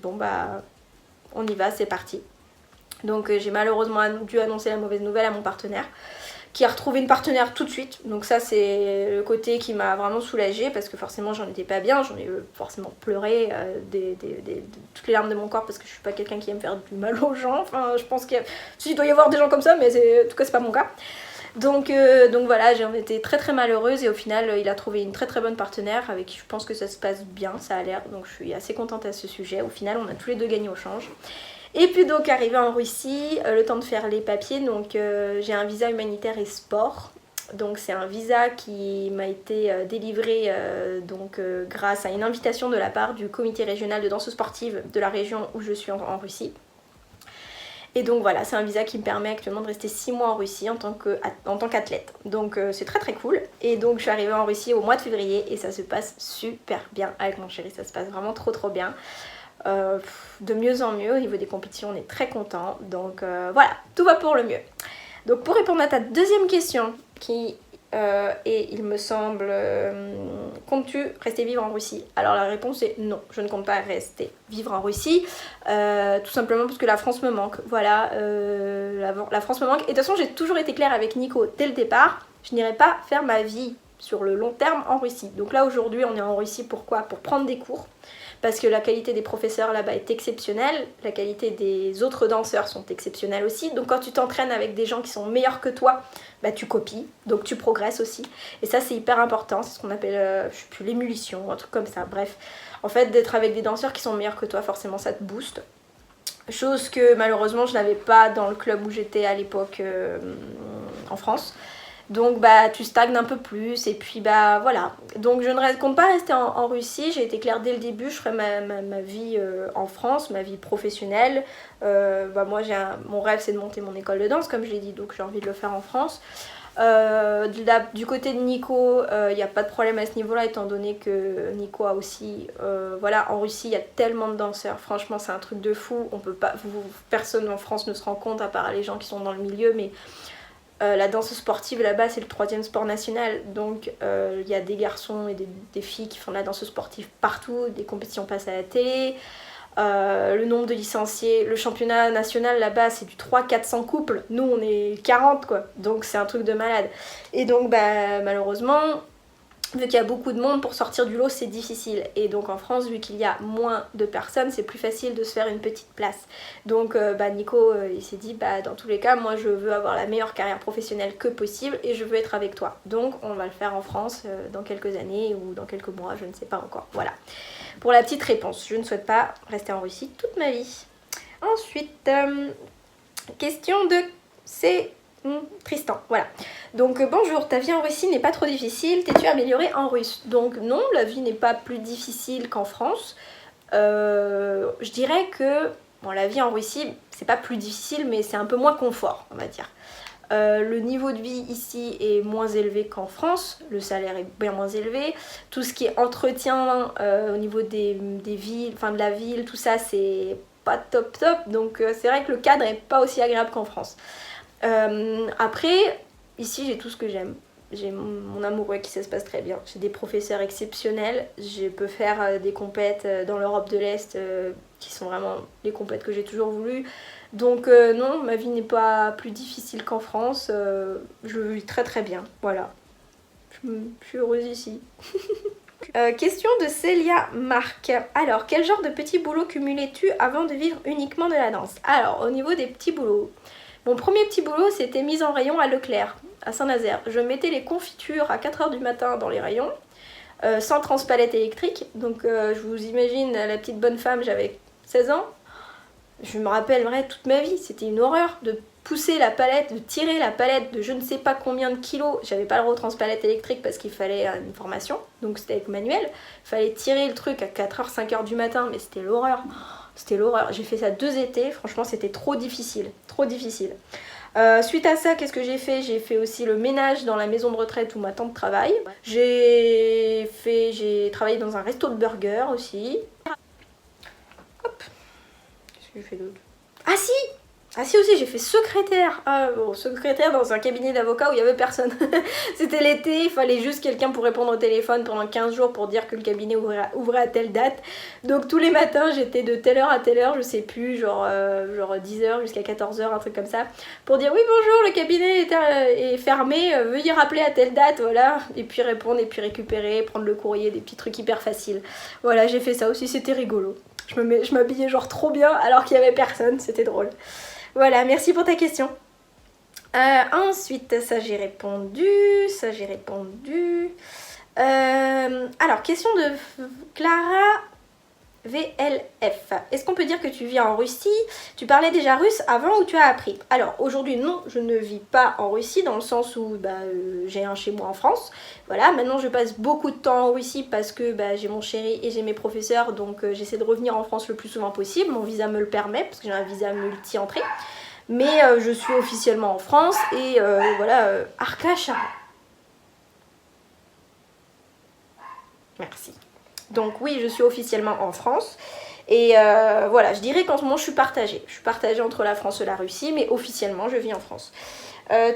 S2: on y va, c'est parti. Donc j'ai malheureusement dû annoncer la mauvaise nouvelle à mon partenaire qui a retrouvé une partenaire tout de suite. Donc ça c'est le côté qui m'a vraiment soulagée parce que forcément j'en étais pas bien, j'en ai forcément pleuré toutes les larmes de mon corps parce que je suis pas quelqu'un qui aime faire du mal aux gens. Enfin je pense qu'il doit y avoir des gens comme ça mais en tout cas c'est pas mon cas. Donc voilà, j'en étais très très malheureuse et au final il a trouvé une très très bonne partenaire avec qui je pense que ça se passe bien, ça a l'air, donc je suis assez contente à ce sujet. Au final on a tous les deux gagné au change. Et puis donc arrivé en Russie, le temps de faire les papiers, donc j'ai un visa humanitaire et sport. Donc c'est un visa qui m'a été délivré grâce à une invitation de la part du comité régional de danse sportive de la région où je suis en Russie. Et donc voilà, c'est un visa qui me permet actuellement de rester 6 mois en Russie en tant qu'athlète. Donc c'est très très cool. Et donc je suis arrivée en Russie au mois de février et ça se passe super bien avec mon chéri, ça se passe vraiment trop trop bien. De mieux en mieux, au niveau des compétitions on est très content. Donc voilà, tout va pour le mieux. Donc pour répondre à ta deuxième question qui et il me semble, comptes-tu rester vivre en Russie? Alors la réponse est non, je ne compte pas rester vivre en Russie, tout simplement parce que la France me manque, voilà, la France me manque, et de toute façon j'ai toujours été claire avec Nico dès le départ, je n'irai pas faire ma vie sur le long terme en Russie. Donc là aujourd'hui on est en Russie, pourquoi? Pour prendre des cours, parce que la qualité des professeurs là-bas est exceptionnelle, la qualité des autres danseurs sont exceptionnelles aussi, donc quand tu t'entraînes avec des gens qui sont meilleurs que toi, bah tu copies, donc tu progresses aussi, et ça c'est hyper important, c'est ce qu'on appelle, je sais plus, l'émulsion, un truc comme ça, bref, en fait d'être avec des danseurs qui sont meilleurs que toi, forcément ça te booste, chose que malheureusement je n'avais pas dans le club où j'étais à l'époque en France. Donc bah tu stagnes un peu plus et puis bah voilà. Donc je ne compte pas rester en Russie, j'ai été claire dès le début, je ferai ma vie en France, ma vie professionnelle. Moi mon rêve c'est de monter mon école de danse comme je l'ai dit, donc j'ai envie de le faire en France. Du côté de Nico, il n'y a pas de problème à ce niveau là étant donné que Nico a aussi, en Russie il y a tellement de danseurs, franchement c'est un truc de fou, on peut pas, personne en France ne se rend compte à part les gens qui sont dans le milieu, mais la danse sportive là-bas c'est le 3e sport national, donc il y a des garçons et des filles qui font de la danse sportive partout, des compétitions passent à la télé, le nombre de licenciés, le championnat national là-bas c'est du 300-400 couples, nous on est 40 quoi, donc c'est un truc de malade. Et donc malheureusement, vu qu'il y a beaucoup de monde, pour sortir du lot c'est difficile, et donc en France vu qu'il y a moins de personnes c'est plus facile de se faire une petite place. Donc Nico il s'est dit dans tous les cas moi je veux avoir la meilleure carrière professionnelle que possible et je veux être avec toi, donc on va le faire en France dans quelques années ou dans quelques mois, je ne sais pas encore. Voilà pour la petite réponse, je ne souhaite pas rester en Russie toute ma vie. Ensuite question de Tristan, voilà. Donc bonjour, ta vie en Russie n'est pas trop difficile, t'es-tu améliorée en russe? Donc non, la vie n'est pas plus difficile qu'en France. Je dirais que la vie en Russie, c'est pas plus difficile, mais c'est un peu moins confort, on va dire. Le niveau de vie ici est moins élevé qu'en France, le salaire est bien moins élevé, tout ce qui est entretien au niveau des villes, enfin de la ville, tout ça c'est pas top, donc c'est vrai que le cadre est pas aussi agréable qu'en France. Après, ici j'ai tout ce que j'aime. J'ai mon amoureux avec qui ça se passe très bien. J'ai des professeurs exceptionnels. Je peux faire des compètes dans l'Europe de l'Est qui sont vraiment les compètes que j'ai toujours voulu. Donc non, ma vie n'est pas plus difficile qu'en France. Je vis très très bien. Voilà. Je suis heureuse ici. Question de Célia Marc. Alors, quel genre de petits boulots cumulais-tu avant de vivre uniquement de la danse? Alors, au niveau des petits boulots, mon premier petit boulot, c'était mise en rayon à Leclerc, à Saint-Nazaire. Je mettais les confitures à 4h du matin dans les rayons, sans transpalette électrique. Donc je vous imagine, la petite bonne femme, j'avais 16 ans. Je me rappellerai toute ma vie, c'était une horreur de pousser la palette, de tirer la palette de je ne sais pas combien de kilos. J'avais pas le droit au transpalette électrique parce qu'il fallait une formation, donc c'était avec manuel. Il fallait tirer le truc à 4h, 5h du matin, mais c'était l'horreur. C'était l'horreur. J'ai fait ça 2 étés, franchement c'était trop difficile, trop difficile. Suite à ça, qu'est-ce que j'ai fait? J'ai fait aussi le ménage dans la maison de retraite où ma tante travaille. J'ai travaillé dans un resto de burgers aussi. Hop. Qu'est-ce que j'ai fait d'autre? Ah si aussi, j'ai fait secrétaire. Secrétaire dans un cabinet d'avocat où il n'y avait personne. C'était l'été, il fallait juste quelqu'un pour répondre au téléphone pendant 15 jours pour dire que le cabinet ouvrait à telle date. Donc tous les matins, j'étais de telle heure à telle heure, je sais plus, genre 10h jusqu'à 14h, un truc comme ça, pour dire oui bonjour, le cabinet est fermé, veuillez rappeler à telle date, voilà. Et puis répondre, et puis récupérer, prendre le courrier, des petits trucs hyper faciles. Voilà, j'ai fait ça aussi, c'était rigolo. Je m'habillais genre trop bien alors qu'il n'y avait personne, c'était drôle. Voilà, merci pour ta question. Ensuite, ça j'ai répondu, ça j'ai répondu. Alors, question de Clara VLF. Est-ce qu'on peut dire que tu vis en Russie? Tu parlais déjà russe avant ou tu as appris? Alors aujourd'hui non, je ne vis pas en Russie dans le sens où j'ai un chez moi en France. Voilà, maintenant je passe beaucoup de temps en Russie parce que j'ai mon chéri et j'ai mes professeurs, donc j'essaie de revenir en France le plus souvent possible. Mon visa me le permet parce que j'ai un visa multi-entrée. Mais je suis officiellement en France et voilà, Arkash. Merci. Donc oui, je suis officiellement en France. Et voilà, je dirais qu'en ce moment je suis partagée. Je suis partagée entre la France et la Russie, mais officiellement je vis en France.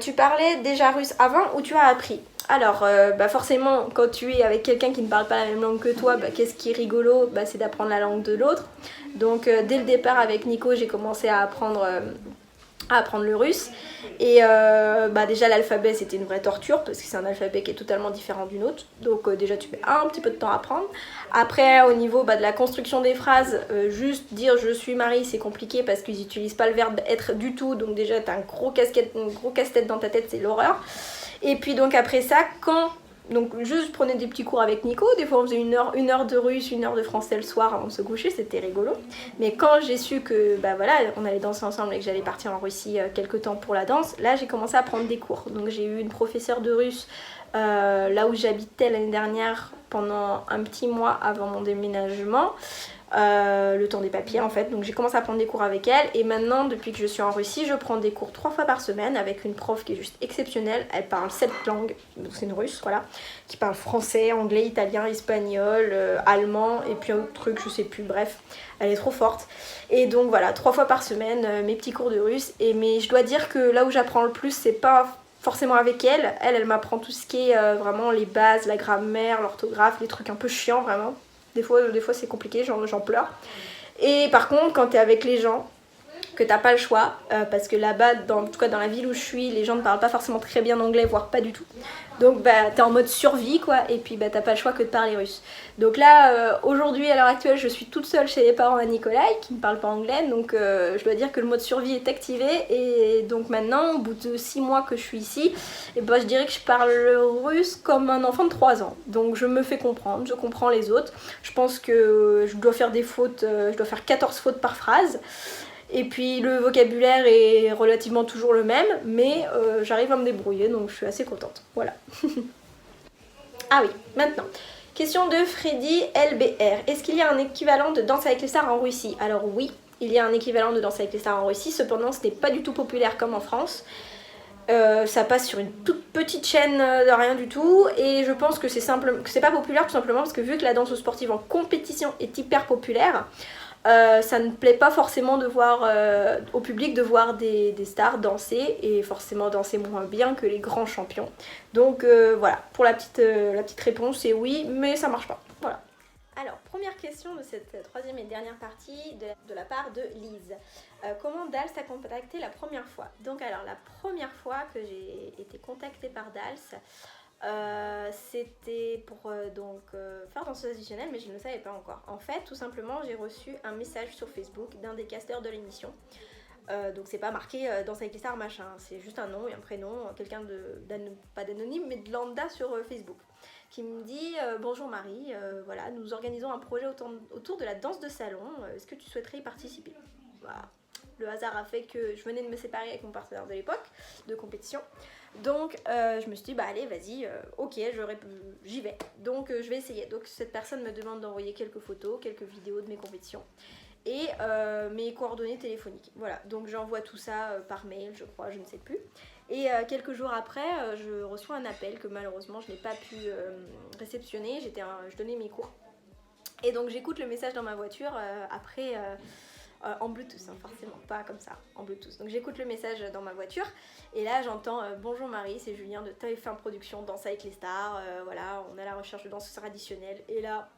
S2: Tu parlais déjà russe avant ou tu as appris? Alors, forcément, quand tu es avec quelqu'un qui ne parle pas la même langue que toi, qu'est-ce qui est rigolo? C'est d'apprendre la langue de l'autre. Donc, dès le départ avec Nico, j'ai commencé à apprendre le russe. Et déjà l'alphabet c'était une vraie torture parce que c'est un alphabet qui est totalement différent d'une autre. Donc déjà tu mets un petit peu de temps à apprendre. Après au niveau de la construction des phrases, juste dire je suis Marie c'est compliqué parce qu'ils n'utilisent pas le verbe être du tout. Donc déjà t'as un gros casse-tête dans ta tête, c'est l'horreur. Et puis donc après ça, donc juste prenais des petits cours avec Nico, des fois on faisait une heure de russe, une heure de français le soir avant de se coucher, c'était rigolo. Mais quand j'ai su que on allait danser ensemble et que j'allais partir en Russie quelques temps pour la danse, là j'ai commencé à prendre des cours. Donc j'ai eu une professeure de russe là où j'habitais l'année dernière pendant un petit mois avant mon déménagement. Le temps des papiers en fait, donc j'ai commencé à prendre des cours avec elle et maintenant depuis que je suis en Russie je prends des cours 3 fois par semaine avec une prof qui est juste exceptionnelle. Elle parle 7 langues, donc c'est une russe voilà, qui parle français, anglais, italien, espagnol, allemand et puis un autre truc je sais plus, bref elle est trop forte et donc voilà 3 fois par semaine mes petits cours de russe. Mais je dois dire que là où j'apprends le plus c'est pas forcément avec elle m'apprend tout ce qui est vraiment les bases, la grammaire, l'orthographe, les trucs un peu chiants vraiment. Des fois c'est compliqué, j'en pleure. Et par contre, quand t'es avec les gens, que t'as pas le choix, parce que là-bas, en tout cas dans la ville où je suis, les gens ne parlent pas forcément très bien anglais, voire pas du tout. Donc t'es en mode survie quoi, et puis t'as pas le choix que de parler russe. Donc là, aujourd'hui, à l'heure actuelle, je suis toute seule chez les parents à Nikolai, qui ne parlent pas anglais, donc je dois dire que le mode survie est activé, et donc maintenant, au bout de 6 mois que je suis ici, et je dirais que je parle russe comme un enfant de 3 ans. Donc je me fais comprendre, je comprends les autres. Je pense que je dois faire des fautes, je dois faire 14 fautes par phrase. Et puis le vocabulaire est relativement toujours le même, mais j'arrive à me débrouiller, donc je suis assez contente. Voilà. Ah oui, maintenant. Question de Freddy LBR. Est-ce qu'il y a un équivalent de Danse avec les stars en Russie? Alors oui, il y a un équivalent de Danse avec les stars en Russie, cependant ce n'est pas du tout populaire comme en France. Ça passe sur une toute petite chaîne de rien du tout et je pense que c'est pas populaire tout simplement parce que vu que la danse sportive en compétition est hyper populaire, ça ne plaît pas forcément de voir au public de voir des stars danser et forcément danser moins bien que les grands champions. Donc voilà, pour la petite réponse c'est oui, mais ça marche pas. Voilà. Alors, première question de cette troisième et dernière partie de la part de Lise. Comment Dals t'a contacté la première fois? Donc alors, la première fois que j'ai été contactée par Dals, c'était pour faire danseuse additionnelle, mais je ne le savais pas encore. En fait, tout simplement, j'ai reçu un message sur Facebook d'un des casteurs de l'émission. Donc c'est pas marqué Danse avec les stars machin, c'est juste un nom et un prénom, quelqu'un pas d'anonyme mais de lambda sur Facebook qui me dit bonjour Marie, voilà, nous organisons un projet autour de la danse de salon, est-ce que tu souhaiterais y participer? Voilà. Le hasard a fait que je venais de me séparer avec mon partenaire de l'époque de compétition, donc je me suis dit bah allez vas-y, ok j'y vais, donc je vais essayer. Donc cette personne me demande d'envoyer quelques photos, quelques vidéos de mes compétitions et mes coordonnées téléphoniques. Voilà, donc j'envoie tout ça par mail, je crois, je ne sais plus. Et quelques jours après, je reçois un appel que malheureusement je n'ai pas pu réceptionner. Je donnais mes cours. Et donc j'écoute le message dans ma voiture après en Bluetooth, hein, forcément, pas comme ça, en Bluetooth. Donc j'écoute le message dans ma voiture et là j'entends bonjour Marie, c'est Julien de TF1 Production, Danse avec les stars, voilà, on est à la recherche de danseurs additionnels. Et là,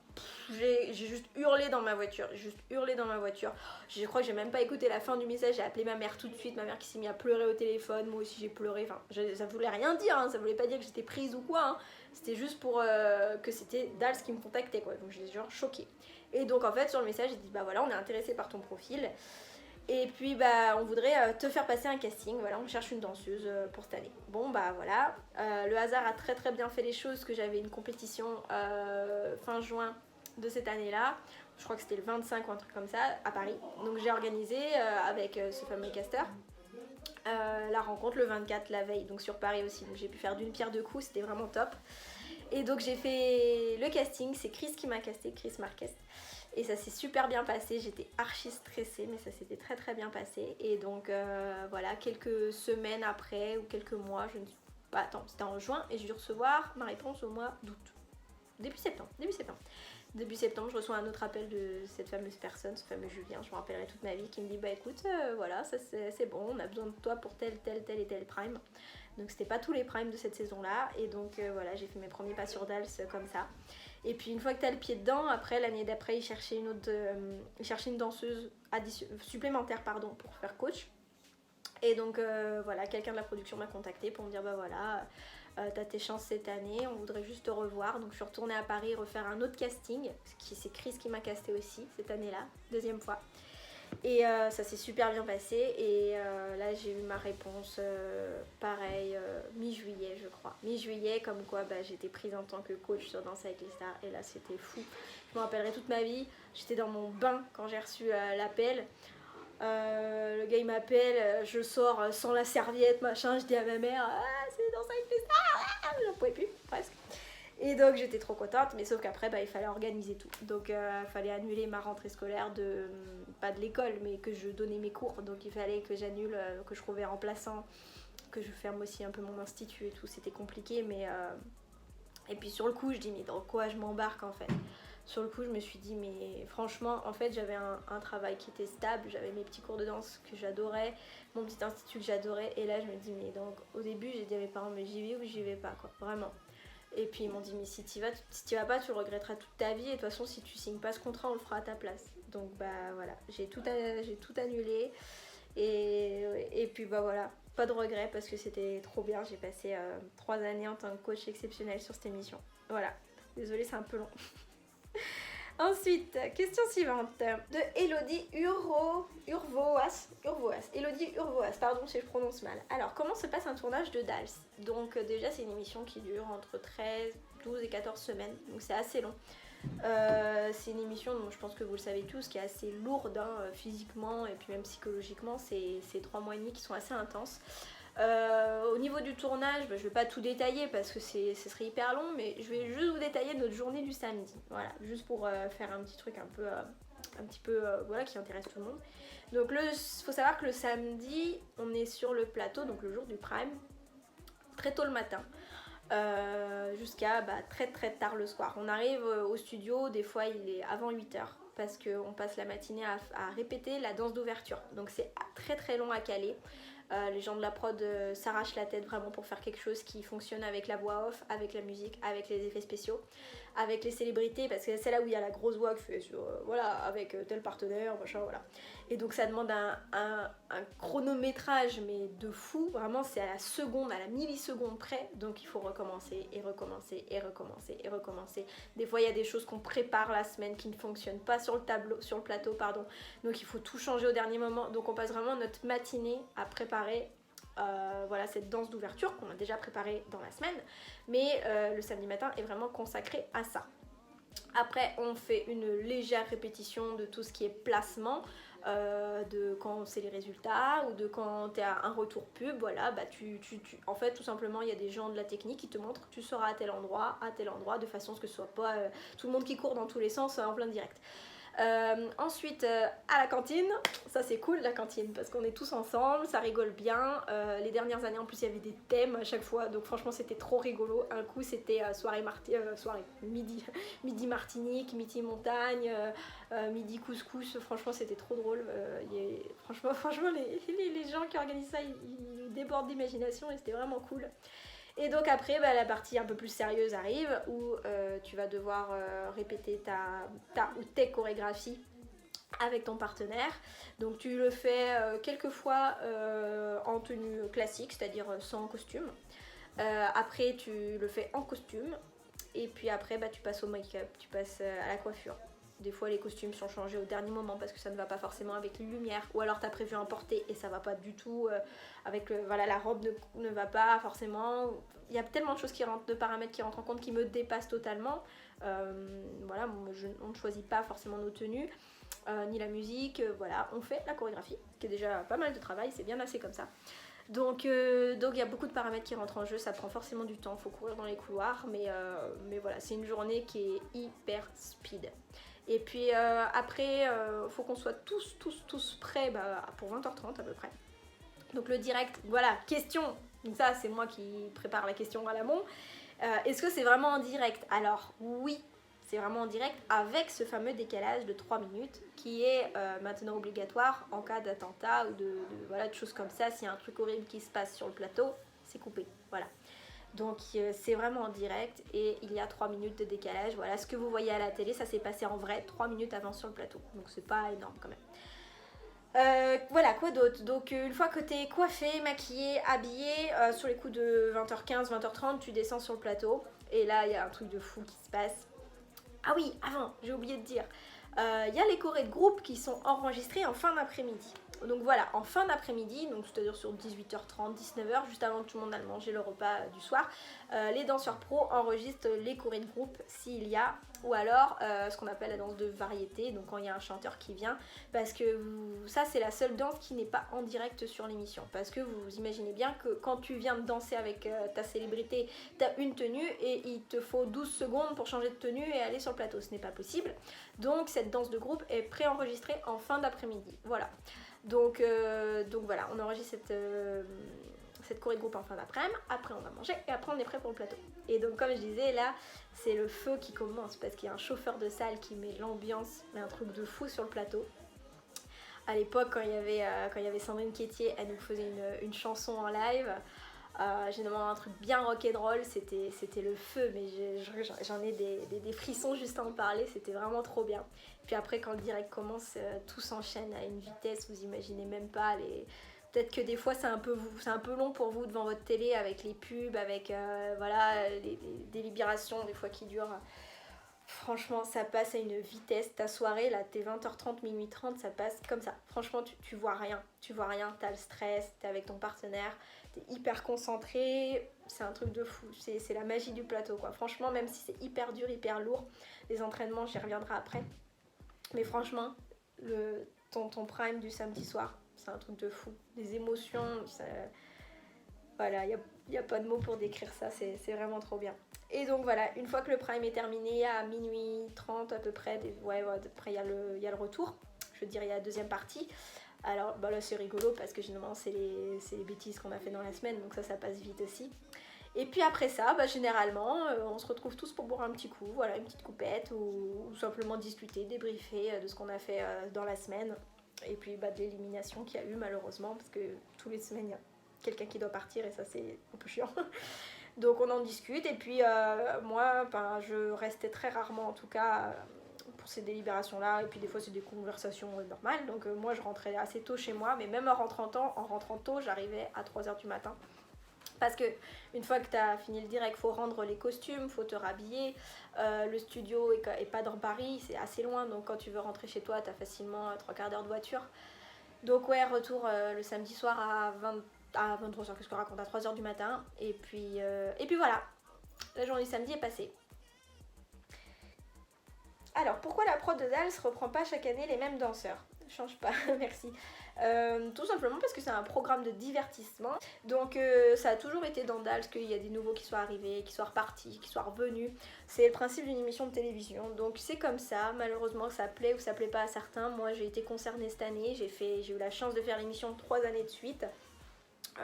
S2: j'ai juste hurlé dans ma voiture, je crois que j'ai même pas écouté la fin du message, j'ai appelé ma mère tout de suite, ma mère qui s'est mise à pleurer au téléphone, moi aussi j'ai pleuré, enfin ça voulait rien dire, hein, ça voulait pas dire que j'étais prise ou quoi, hein. C'était juste pour que c'était Dals qui me contactait quoi, donc j'étais genre choquée. Et donc en fait sur le message il dit bah voilà on est intéressé par ton profil Et puis bah on voudrait te faire passer un casting, voilà, on cherche une danseuse pour cette année. Bon bah voilà, le hasard a très très bien fait les choses, que j'avais une compétition fin juin de cette année-là, je crois que c'était le 25 ou un truc comme ça, à Paris. Donc j'ai organisé avec ce fameux casteur la rencontre le 24 la veille, donc sur Paris aussi. Donc j'ai pu faire d'une pierre deux coups, c'était vraiment top. Et donc j'ai fait le casting, c'est Chris qui m'a casté, Chris Marquez. Et ça s'est super bien passé, j'étais archi stressée, mais ça s'était très très bien passé. Et donc voilà, quelques semaines après, ou quelques mois, je ne sais pas, attends, c'était en juin, et j'ai dû recevoir ma réponse au mois d'août. Début septembre. Début septembre, je reçois un autre appel de cette fameuse personne, ce fameux Julien, je me rappellerai toute ma vie, qui me dit bah écoute, voilà, ça c'est bon, on a besoin de toi pour tel et tel prime. Donc c'était pas tous les primes de cette saison-là, et donc voilà, j'ai fait mes premiers pas sur Dals comme ça. Et puis une fois que t'as le pied dedans, après l'année d'après, il cherchait une danseuse supplémentaire pour faire coach. Et donc voilà, quelqu'un de la production m'a contacté pour me dire bah voilà, t'as tes chances cette année, on voudrait juste te revoir. Donc je suis retournée à Paris refaire un autre casting, c'est Chris qui m'a casté aussi cette année-là, deuxième fois. Et ça s'est super bien passé, et là j'ai eu ma réponse pareil mi-juillet je crois. Mi-juillet, comme quoi bah, j'étais prise en tant que coach sur Danse avec les stars, et là c'était fou. Je me rappellerai toute ma vie, j'étais dans mon bain quand j'ai reçu l'appel. Le gars il m'appelle, je sors sans la serviette, machin, je dis à ma mère c'est Danse avec les stars, j'en pouvais plus presque. Et donc j'étais trop contente, mais sauf qu'après bah, il fallait organiser tout. Donc il fallait annuler ma rentrée scolaire pas de l'école, mais que je donnais mes cours. Donc il fallait que j'annule, que je trouvais remplaçant, que je ferme aussi un peu mon institut et tout. C'était compliqué, mais et puis sur le coup je dis mais dans quoi je m'embarque en fait. Sur le coup je me suis dit mais franchement en fait j'avais un travail qui était stable, j'avais mes petits cours de danse que j'adorais, mon petit institut que j'adorais, et là je me dis mais donc au début j'ai dit à mes parents mais j'y vais ou j'y vais pas quoi, vraiment. Et puis ils m'ont dit mais si tu vas pas tu le regretteras toute ta vie, et de toute façon si tu signes pas ce contrat on le fera à ta place. Donc bah voilà, j'ai tout annulé, et puis bah voilà, pas de regrets parce que c'était trop bien. J'ai passé 3 années en tant que coach exceptionnel sur cette émission. Voilà, désolée c'est un peu long. Ensuite, question suivante de Elodie Urvoas. Elodie Urvoas, pardon si je prononce mal. Alors, comment se passe un tournage de Dals? Donc déjà, c'est une émission qui dure entre 13, 12 et 14 semaines, donc c'est assez long. C'est une émission dont je pense que vous le savez tous, qui est assez lourde physiquement et puis même psychologiquement. C'est 3 mois et demi qui sont assez intenses. Au niveau du tournage, je vais pas tout détailler parce que ce serait hyper long, mais je vais juste vous détailler notre journée du samedi. Voilà, juste pour faire un petit truc un petit peu voilà, qui intéresse tout le monde. Donc faut savoir que le samedi, on est sur le plateau, donc le jour du prime, très tôt le matin. Jusqu'à très très tard le soir. On arrive au studio, des fois il est avant 8h parce qu'on passe la matinée à répéter la danse d'ouverture. Donc c'est très très long à caler. Les gens de la prod s'arrachent la tête vraiment pour faire quelque chose qui fonctionne avec la voix off, avec la musique, avec les effets spéciaux, avec les célébrités, parce que c'est là où il y a la grosse voix qui fait voilà, avec tel partenaire, machin, voilà. Et donc ça demande un chronométrage mais de fou, vraiment c'est à la seconde, à la milliseconde près, donc il faut recommencer et recommencer et recommencer et recommencer. Des fois il y a des choses qu'on prépare la semaine qui ne fonctionnent pas sur le plateau, donc il faut tout changer au dernier moment, donc on passe vraiment notre matinée à préparer voilà, cette danse d'ouverture qu'on a déjà préparée dans la semaine, mais le samedi matin est vraiment consacré à ça. Après on fait une légère répétition de tout ce qui est placement, de quand c'est les résultats ou de quand tu es à un retour pub, voilà, en fait tout simplement il y a des gens de la technique qui te montrent que tu seras à tel endroit, de façon à ce que ce soit pas tout le monde qui court dans tous les sens en plein direct. Ensuite à la cantine, ça c'est cool la cantine parce qu'on est tous ensemble, ça rigole bien. Les dernières années en plus il y avait des thèmes à chaque fois, donc franchement c'était trop rigolo. Un coup c'était soirée midi Martinique, midi montagne, midi couscous, franchement c'était trop drôle. Franchement les gens qui organisent ça ils débordent d'imagination et c'était vraiment cool. Et donc après, la partie un peu plus sérieuse arrive où tu vas devoir répéter ta ou tes chorégraphies avec ton partenaire. Donc tu le fais quelques fois en tenue classique, c'est-à-dire sans costume. Après tu le fais en costume. Et puis après tu passes au make-up, tu passes à la coiffure. Des fois les costumes sont changés au dernier moment parce que ça ne va pas forcément avec les lumières, ou alors t'as prévu un porté et ça va pas du tout avec voilà, la robe ne va pas forcément. Il y a tellement de choses de paramètres qui rentrent en compte qui me dépassent totalement. Voilà, on ne choisit pas forcément nos tenues. Ni la musique, voilà, on fait la chorégraphie, qui est déjà pas mal de travail, c'est bien assez comme ça. Donc il y a beaucoup de paramètres qui rentrent en jeu, ça prend forcément du temps, faut courir dans les couloirs, mais voilà, c'est une journée qui est hyper speed. Et puis après, faut qu'on soit tous prêts pour 20h30 à peu près. Donc le direct, voilà, question, donc ça c'est moi qui prépare la question à l'amont. Est-ce que c'est vraiment en direct? Alors oui, c'est vraiment en direct avec ce fameux décalage de 3 minutes qui est maintenant obligatoire en cas d'attentat ou voilà, de choses comme ça. S'il y a un truc horrible qui se passe sur le plateau, c'est coupé. Voilà. Donc c'est vraiment en direct et il y a 3 minutes de décalage. Voilà, ce que vous voyez à la télé, ça s'est passé en vrai 3 minutes avant sur le plateau. Donc c'est pas énorme quand même. Voilà, quoi d'autre? Donc une fois que t'es coiffée, maquillée, habillée, sur les coups de 20h15, 20h30, tu descends sur le plateau. Et là, il y a un truc de fou qui se passe. Ah oui, avant, j'ai oublié de dire, il y a les chorés de groupe qui sont enregistrés en fin d'après-midi. Donc voilà, en fin d'après-midi, donc c'est-à-dire sur 18h30, 19h, juste avant que tout le monde aille manger le repas du soir, les danseurs pros enregistrent les chorés de groupe s'il y a, ou alors ce qu'on appelle la danse de variété, donc quand il y a un chanteur qui vient, parce que ça c'est la seule danse qui n'est pas en direct sur l'émission, parce que vous imaginez bien que quand tu viens de danser avec ta célébrité, t'as une tenue et il te faut 12 secondes pour changer de tenue et aller sur le plateau, ce n'est pas possible. Donc cette danse de groupe est préenregistrée en fin d'après-midi, voilà. Donc voilà, on enregistre cette choré de groupe en fin d'après-midi, après on va manger et après on est prêt pour le plateau. Et donc comme je disais là, c'est le feu qui commence parce qu'il y a un chauffeur de salle qui met l'ambiance, mais un truc de fou sur le plateau. À l'époque quand il y avait Sandrine Quétier, elle nous faisait une chanson en live. Généralement un truc bien rock'n'roll, c'était le feu, mais j'en ai des frissons juste à en parler, c'était vraiment trop bien. Puis après quand le direct commence, tout s'enchaîne à une vitesse, vous imaginez même pas. Peut-être que des fois c'est un peu long pour vous devant votre télé avec les pubs, avec voilà, les délibérations des fois qui durent. Franchement, ça passe à une vitesse. Ta soirée, là, t'es 20h30, minuit 30, ça passe comme ça. Franchement, tu vois rien. Tu vois rien, t'as le stress, t'es avec ton partenaire, t'es hyper concentré. C'est un truc de fou. C'est la magie du plateau, quoi. Franchement, même si c'est hyper dur, hyper lourd, les entraînements, j'y reviendrai après. Mais franchement, ton prime du samedi soir, c'est un truc de fou. Les émotions, ça... Voilà, il n'y a pas de mots pour décrire ça, c'est vraiment trop bien. Et donc voilà, une fois que le prime est terminé, à minuit 30 à peu près, après il y a le retour, je veux dire il y a la deuxième partie. Alors là c'est rigolo parce que généralement c'est les bêtises qu'on a fait dans la semaine, donc ça passe vite aussi. Et puis après ça, généralement on se retrouve tous pour boire un petit coup, voilà, une petite coupette ou simplement discuter, débriefer de ce qu'on a fait dans la semaine. Et puis de l'élimination qu'il y a eu malheureusement, parce que tous les semaines il y a quelqu'un qui doit partir et ça c'est un peu chiant. Donc on en discute et puis moi je restais très rarement en tout cas pour ces délibérations là et puis des fois c'est des conversations normales donc moi je rentrais assez tôt chez moi mais même en rentrant tôt j'arrivais à 3h du matin parce que une fois que tu as fini le direct, faut rendre les costumes, faut te rhabiller. Le studio est pas dans Paris, c'est assez loin donc quand tu veux rentrer chez toi, tu as facilement 3/4 d'heure de voiture. Donc ouais, retour le samedi soir à 23h, qu'est-ce qu'on raconte, à 3h du matin. Et puis voilà, la journée samedi est passée. Alors, pourquoi la prod de Dals reprend pas chaque année les mêmes danseurs? Change pas, merci. Tout simplement parce que c'est un programme de divertissement. Donc ça a toujours été dans Dals qu'il y a des nouveaux qui soient arrivés, qui soient repartis, qui soient revenus. C'est le principe d'une émission de télévision. Donc c'est comme ça, malheureusement ça plaît ou ça plaît pas à certains. Moi j'ai été concernée cette année, j'ai eu la chance de faire l'émission 3 années de suite.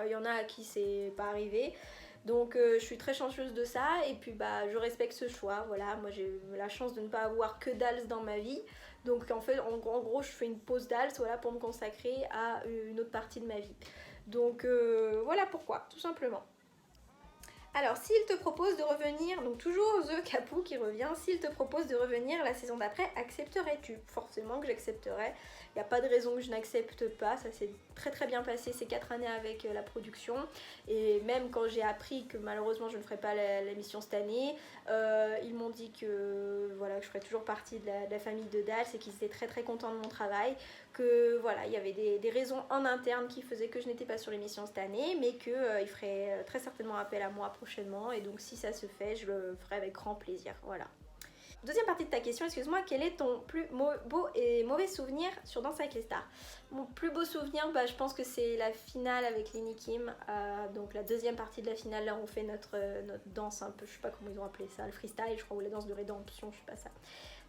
S2: Il y en a à qui c'est pas arrivé. Donc je suis très chanceuse de ça et puis je respecte ce choix. Voilà, moi j'ai eu la chance de ne pas avoir que Dals dans ma vie. Donc en fait en gros je fais une pause Dals pour me consacrer à une autre partie de ma vie. Donc voilà pourquoi, tout simplement. Alors, s'il te propose de revenir, donc toujours The Capou qui revient, s'il te propose de revenir la saison d'après, accepterais-tu? Forcément que j'accepterais. Il n'y a pas de raison que je n'accepte pas. Ça s'est très très bien passé ces 4 années avec la production. Et même quand j'ai appris que malheureusement je ne ferais pas l'émission cette année, ils m'ont dit que voilà, que je ferais toujours partie de la famille de Dals et qu'ils étaient très très contents de mon travail. Que voilà, il y avait des raisons en interne qui faisaient que je n'étais pas sur l'émission cette année, mais qu'ils feraient très certainement appel à moi prochainement, et donc si ça se fait, je le ferai avec grand plaisir, voilà. Deuxième partie de ta question, excuse-moi, quel est ton plus beau et mauvais souvenir sur Danse avec les stars? Mon plus beau souvenir, je pense que c'est la finale avec Lenny Kim, donc la deuxième partie de la finale, là on fait notre danse un peu, je sais pas comment ils ont appelé ça, le freestyle je crois, ou la danse de rédemption, je sais pas ça.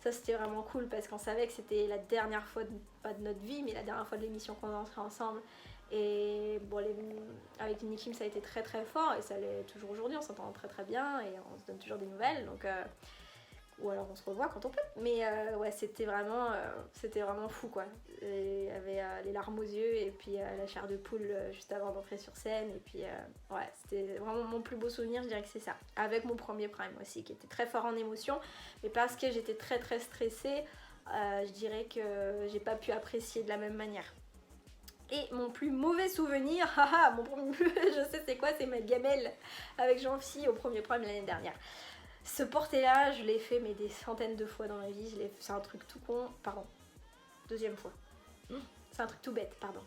S2: Ça c'était vraiment cool parce qu'on savait que c'était la dernière fois, pas de notre vie, mais la dernière fois de l'émission qu'on danserait ensemble. Et bon, avec Lenny Kim ça a été très très fort, et ça l'est toujours aujourd'hui, on s'entend très très bien et on se donne toujours des nouvelles, donc ou alors on se revoit quand on peut, mais ouais, c'était vraiment fou quoi. Il y avait les larmes aux yeux et puis la chair de poule juste avant d'entrer sur scène, et puis ouais, c'était vraiment mon plus beau souvenir, je dirais que c'est ça, avec mon premier prime aussi qui était très fort en émotion, mais parce que j'étais très très stressée, je dirais que j'ai pas pu apprécier de la même manière. Et mon plus mauvais souvenir, je sais c'est quoi, c'est ma gamelle avec Jean-Phi au premier prime l'année dernière. Ce porté-là, je l'ai fait mais des centaines de fois dans ma vie, c'est un truc tout con, pardon, deuxième fois. C'est un truc tout bête, pardon.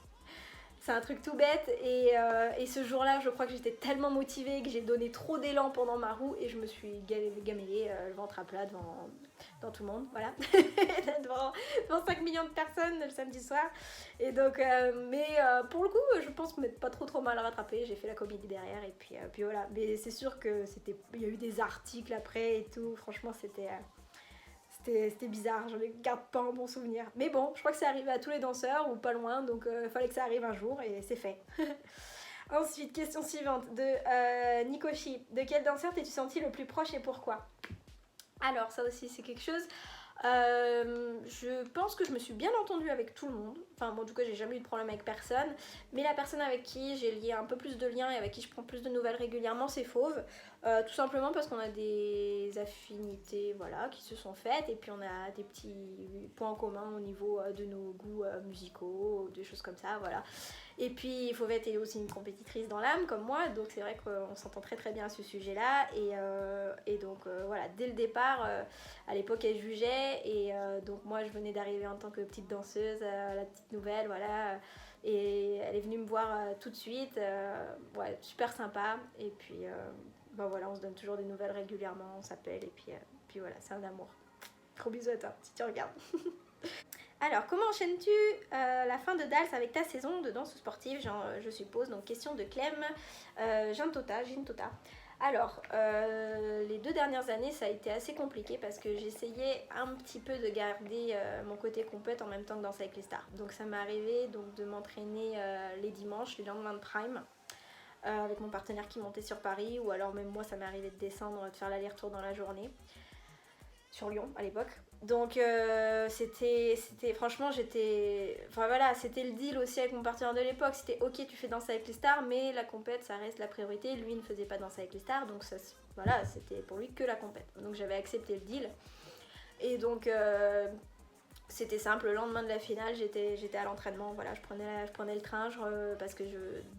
S2: C'est un truc tout bête, et ce jour-là, je crois que j'étais tellement motivée que j'ai donné trop d'élan pendant ma roue et je me suis gamellée le ventre à plat devant tout le monde, voilà. devant 5 millions de personnes le samedi soir. Et donc, pour le coup, je pense m'être pas trop mal rattrapée. J'ai fait la comédie derrière, et puis voilà. Mais c'est sûr que il y a eu des articles après et tout. Franchement, c'était bizarre, je ne garde pas un bon souvenir. Mais bon, je crois que c'est arrivé à tous les danseurs, ou pas loin, donc il fallait que ça arrive un jour, et c'est fait. Ensuite, question suivante de Nikoshi. De quel danseur t'es-tu senti le plus proche et pourquoi? Alors, ça aussi, c'est quelque chose. Je pense que je me suis bien entendue avec tout le monde. Enfin, bon, en tout cas, j'ai jamais eu de problème avec personne. Mais la personne avec qui j'ai lié un peu plus de liens et avec qui je prends plus de nouvelles régulièrement, c'est Fauve. Tout simplement parce qu'on a des affinités, voilà, qui se sont faites. Et puis, on a des petits points communs au niveau de nos goûts musicaux, des choses comme ça, voilà. Et puis, Fauvette est aussi une compétitrice dans l'âme, comme moi. Donc, c'est vrai qu'on s'entend très très bien à ce sujet-là. Et donc, voilà, dès le départ, à l'époque, elle jugeait. Et donc moi je venais d'arriver en tant que petite danseuse, la petite nouvelle, voilà, et elle est venue me voir tout de suite, ouais, super sympa, et puis voilà, on se donne toujours des nouvelles régulièrement, on s'appelle, et puis voilà, c'est un amour. Gros bisous à toi si tu regardes. Alors, comment enchaînes-tu la fin de Dals avec ta saison de danse sportive, je suppose? Donc, question de Clem, Gintota. Alors, les 2 dernières années, ça a été assez compliqué parce que j'essayais un petit peu de garder mon côté compète en même temps que danser avec les stars. Donc, ça m'est arrivé donc, de m'entraîner les dimanches, les lendemains de prime, avec mon partenaire qui montait sur Paris, ou alors même moi, ça m'est arrivé de descendre, de faire l'aller-retour dans la journée. Sur Lyon à l'époque. Donc c'était franchement enfin voilà, c'était le deal aussi avec mon partenaire de l'époque, c'était ok, tu fais danser avec les stars, mais la compète ça reste la priorité. Lui ne faisait pas danser avec les stars, donc ça, voilà, c'était pour lui que la compète. Donc j'avais accepté le deal, et donc c'était simple, le lendemain de la finale, j'étais à l'entraînement, voilà, je prenais le train, parce que je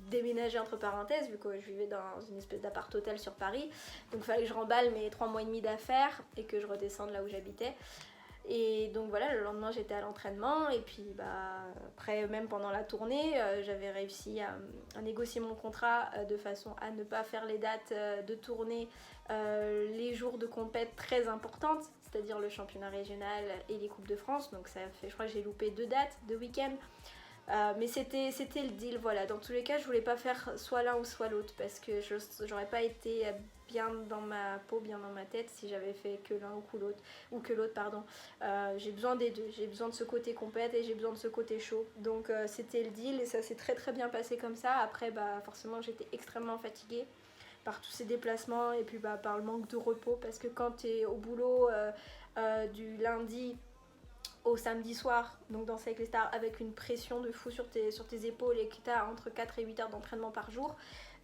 S2: déménageais entre parenthèses, vu que je vivais dans une espèce d'appart hôtel sur Paris, donc il fallait que je remballe mes 3 mois et demi d'affaires et que je redescende là où j'habitais. Et donc voilà, le lendemain j'étais à l'entraînement, et puis après, même pendant la tournée, j'avais réussi à négocier mon contrat de façon à ne pas faire les dates de tournée les jours de compète très importantes, c'est-à-dire le championnat régional et les Coupes de France. Donc ça fait, je crois que j'ai loupé 2 dates de week-end. Mais c'était le deal, voilà. Dans tous les cas, je voulais pas faire soit l'un ou soit l'autre, parce que j'aurais pas été bien dans ma peau, bien dans ma tête si j'avais fait que l'un ou que l'autre, pardon. J'ai besoin des deux, j'ai besoin de ce côté compète et j'ai besoin de ce côté chaud. Donc c'était le deal, et ça s'est très très bien passé comme ça. Après, forcément, j'étais extrêmement fatiguée par tous ces déplacements, et puis par le manque de repos, parce que quand t'es au boulot du lundi au samedi soir, donc danser avec les stars, avec une pression de fou sur tes épaules, et que tu as entre 4 et 8 heures d'entraînement par jour,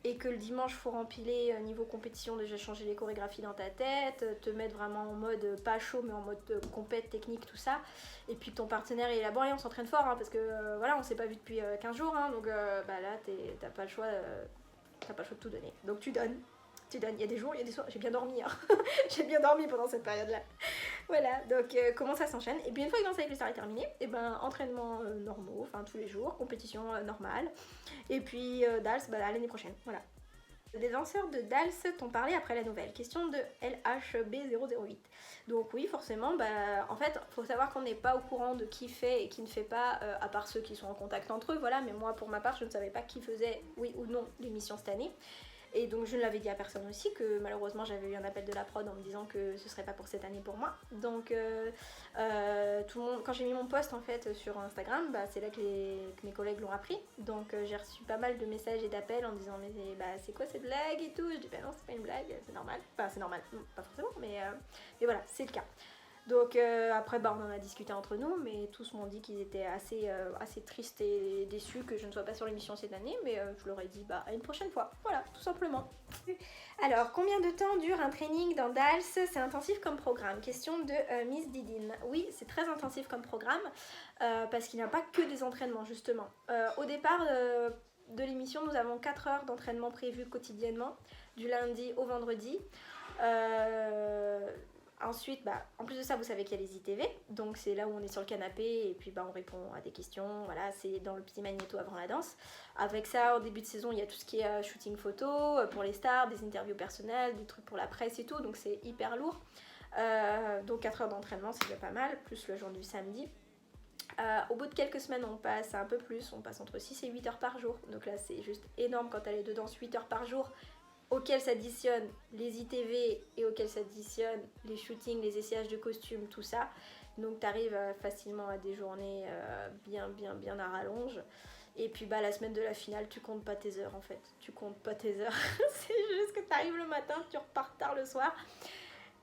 S2: et que le dimanche faut rempiler niveau compétition, déjà changer les chorégraphies dans ta tête, te mettre vraiment en mode pas chaud mais en mode compète, technique, tout ça, et puis ton partenaire est là-bas et on s'entraîne fort parce que voilà, on s'est pas vu depuis 15 jours donc là t'as pas le choix de tout donner, donc tu donnes. Il y a des jours, il y a des soirs, j'ai bien dormi j'ai bien dormi pendant cette période là. Voilà, donc comment ça s'enchaîne. Et puis une fois que Danse avec le Star est terminé, et ben entraînement normaux, enfin tous les jours, compétition normale. Et puis Dals, l'année prochaine, voilà. Les danseurs de Dals t'ont parlé après la nouvelle. Question de LHB008. Donc oui, forcément, en fait, faut savoir qu'on n'est pas au courant de qui fait et qui ne fait pas, à part ceux qui sont en contact entre eux, voilà. Mais moi, pour ma part, je ne savais pas qui faisait, oui ou non, l'émission cette année. Et donc je ne l'avais dit à personne aussi, que malheureusement j'avais eu un appel de la prod en me disant que ce serait pas pour cette année pour moi. Donc tout le monde, quand j'ai mis mon post en fait sur Instagram, c'est là que mes collègues l'ont appris. Donc j'ai reçu pas mal de messages et d'appels en disant mais c'est quoi cette blague et tout. Je dis non, c'est pas une blague, c'est normal. Enfin c'est normal, pas forcément, mais voilà, c'est le cas. Donc après on en a discuté entre nous, mais tous m'ont dit qu'ils étaient assez tristes et déçus que je ne sois pas sur l'émission cette année, mais je leur ai dit à une prochaine fois, voilà, tout simplement. Alors, combien de temps dure un training dans Dals? C'est intensif comme programme. Question de Miss Didine. Oui, c'est très intensif comme programme, parce qu'il n'y a pas que des entraînements justement. Au départ de l'émission, nous avons 4 heures d'entraînement prévues quotidiennement, du lundi au vendredi. Ensuite, en plus de ça, vous savez qu'il y a les ITV, donc c'est là où on est sur le canapé et puis on répond à des questions, voilà, c'est dans le petit magnéto avant la danse. Avec ça, au début de saison, il y a tout ce qui est shooting photo pour les stars, des interviews personnelles, des trucs pour la presse et tout, donc c'est hyper lourd. Donc 4 heures d'entraînement, c'est déjà pas mal, plus le jour du samedi. Au bout de quelques semaines, on passe un peu plus, on passe entre 6 et 8 heures par jour, donc là c'est juste énorme quand elle est dedans, 8 heures par jour, auxquels s'additionnent les ITV et auxquels s'additionnent les shootings, les essayages de costumes, tout ça. Donc tu arrives facilement à des journées bien à rallonge. Et puis la semaine de la finale, tu comptes pas tes heures en fait. Tu comptes pas tes heures. C'est juste que tu arrives le matin, tu repars tard le soir.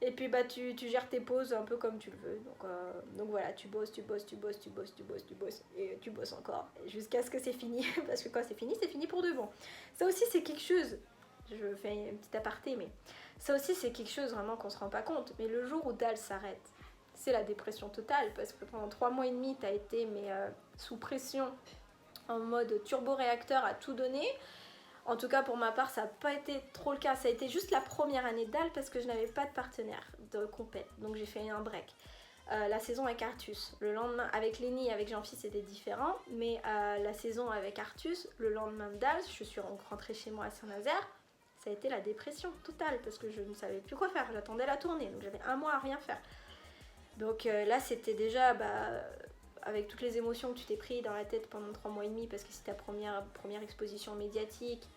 S2: Et puis tu gères tes pauses un peu comme tu le veux. Donc voilà, tu bosses. Et tu bosses encore. Jusqu'à ce que c'est fini. Parce que quand c'est fini pour de bon. Ça aussi c'est quelque chose. Je fais un petit aparté, mais ça aussi c'est quelque chose vraiment qu'on se rend pas compte. Mais le jour où Dals s'arrête, c'est la dépression totale parce que pendant 3 mois et demi, t'as été sous pression, en mode turbo-réacteur à tout donner. En tout cas pour ma part, ça n'a pas été trop le cas. Ça a été juste la première année de Dals parce que je n'avais pas de partenaire de compète, donc j'ai fait un break. La saison avec Artus, le lendemain avec Lenny et avec Jean-Philippe c'était différent, mais la saison avec Artus, le lendemain de Dals, je suis rentrée chez moi à Saint-Nazaire. Ça a été la dépression totale parce que je ne savais plus quoi faire, j'attendais la tournée, donc j'avais 1 mois à rien faire. Donc là c'était déjà avec toutes les émotions que tu t'es pris dans la tête pendant 3 mois et demi parce que c'est ta première exposition médiatique,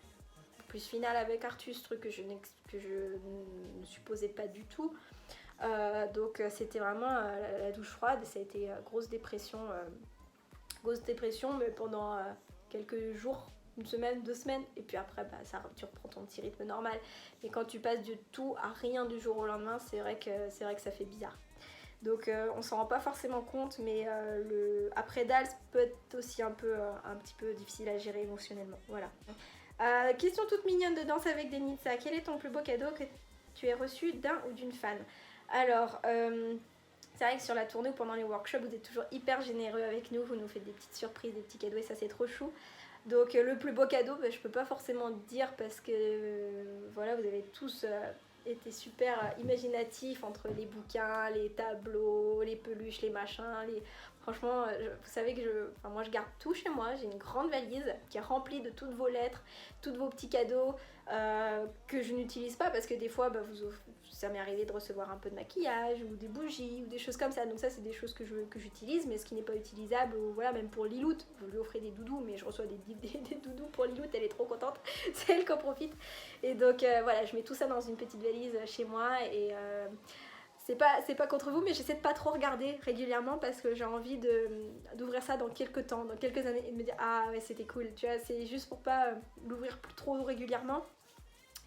S2: plus finale avec Artus, truc que je ne supposais pas du tout. Donc c'était vraiment la douche froide et ça a été grosse dépression mais pendant quelques jours. 1 semaine, 2 semaines, et puis après tu reprends ton petit rythme normal. Mais quand tu passes de tout à rien du jour au lendemain, c'est vrai que ça fait bizarre. Donc on s'en rend pas forcément compte, mais après Dals peut être aussi un petit peu difficile à gérer émotionnellement. Voilà. Question toute mignonne de Danse avec des Nitsa. Quel est ton plus beau cadeau que tu aies reçu d'un ou d'une fan? Alors, c'est vrai que sur la tournée ou pendant les workshops, vous êtes toujours hyper généreux avec nous, vous nous faites des petites surprises, des petits cadeaux et ça c'est trop chou. Donc le plus beau cadeau, je peux pas forcément dire parce que voilà, vous avez tous été super imaginatifs entre les bouquins, les tableaux, les peluches, les machins. Franchement, vous savez que moi je garde tout chez moi. J'ai une grande valise qui est remplie de toutes vos lettres, tous vos petits cadeaux que je n'utilise pas parce que des fois, ça m'est arrivé de recevoir un peu de maquillage ou des bougies ou des choses comme ça. Donc ça, c'est des choses que j'utilise, mais ce qui n'est pas utilisable, voilà, même pour Lilout. Vous lui offrez des doudous, mais je reçois des doudous pour Lilout, elle est trop contente. C'est elle qui en profite. Et donc voilà, je mets tout ça dans une petite valise chez moi et... c'est pas contre vous, mais j'essaie de pas trop regarder régulièrement parce que j'ai envie d'ouvrir ça dans quelques temps, dans quelques années et de me dire ah ouais c'était cool, tu vois, c'est juste pour pas l'ouvrir trop régulièrement.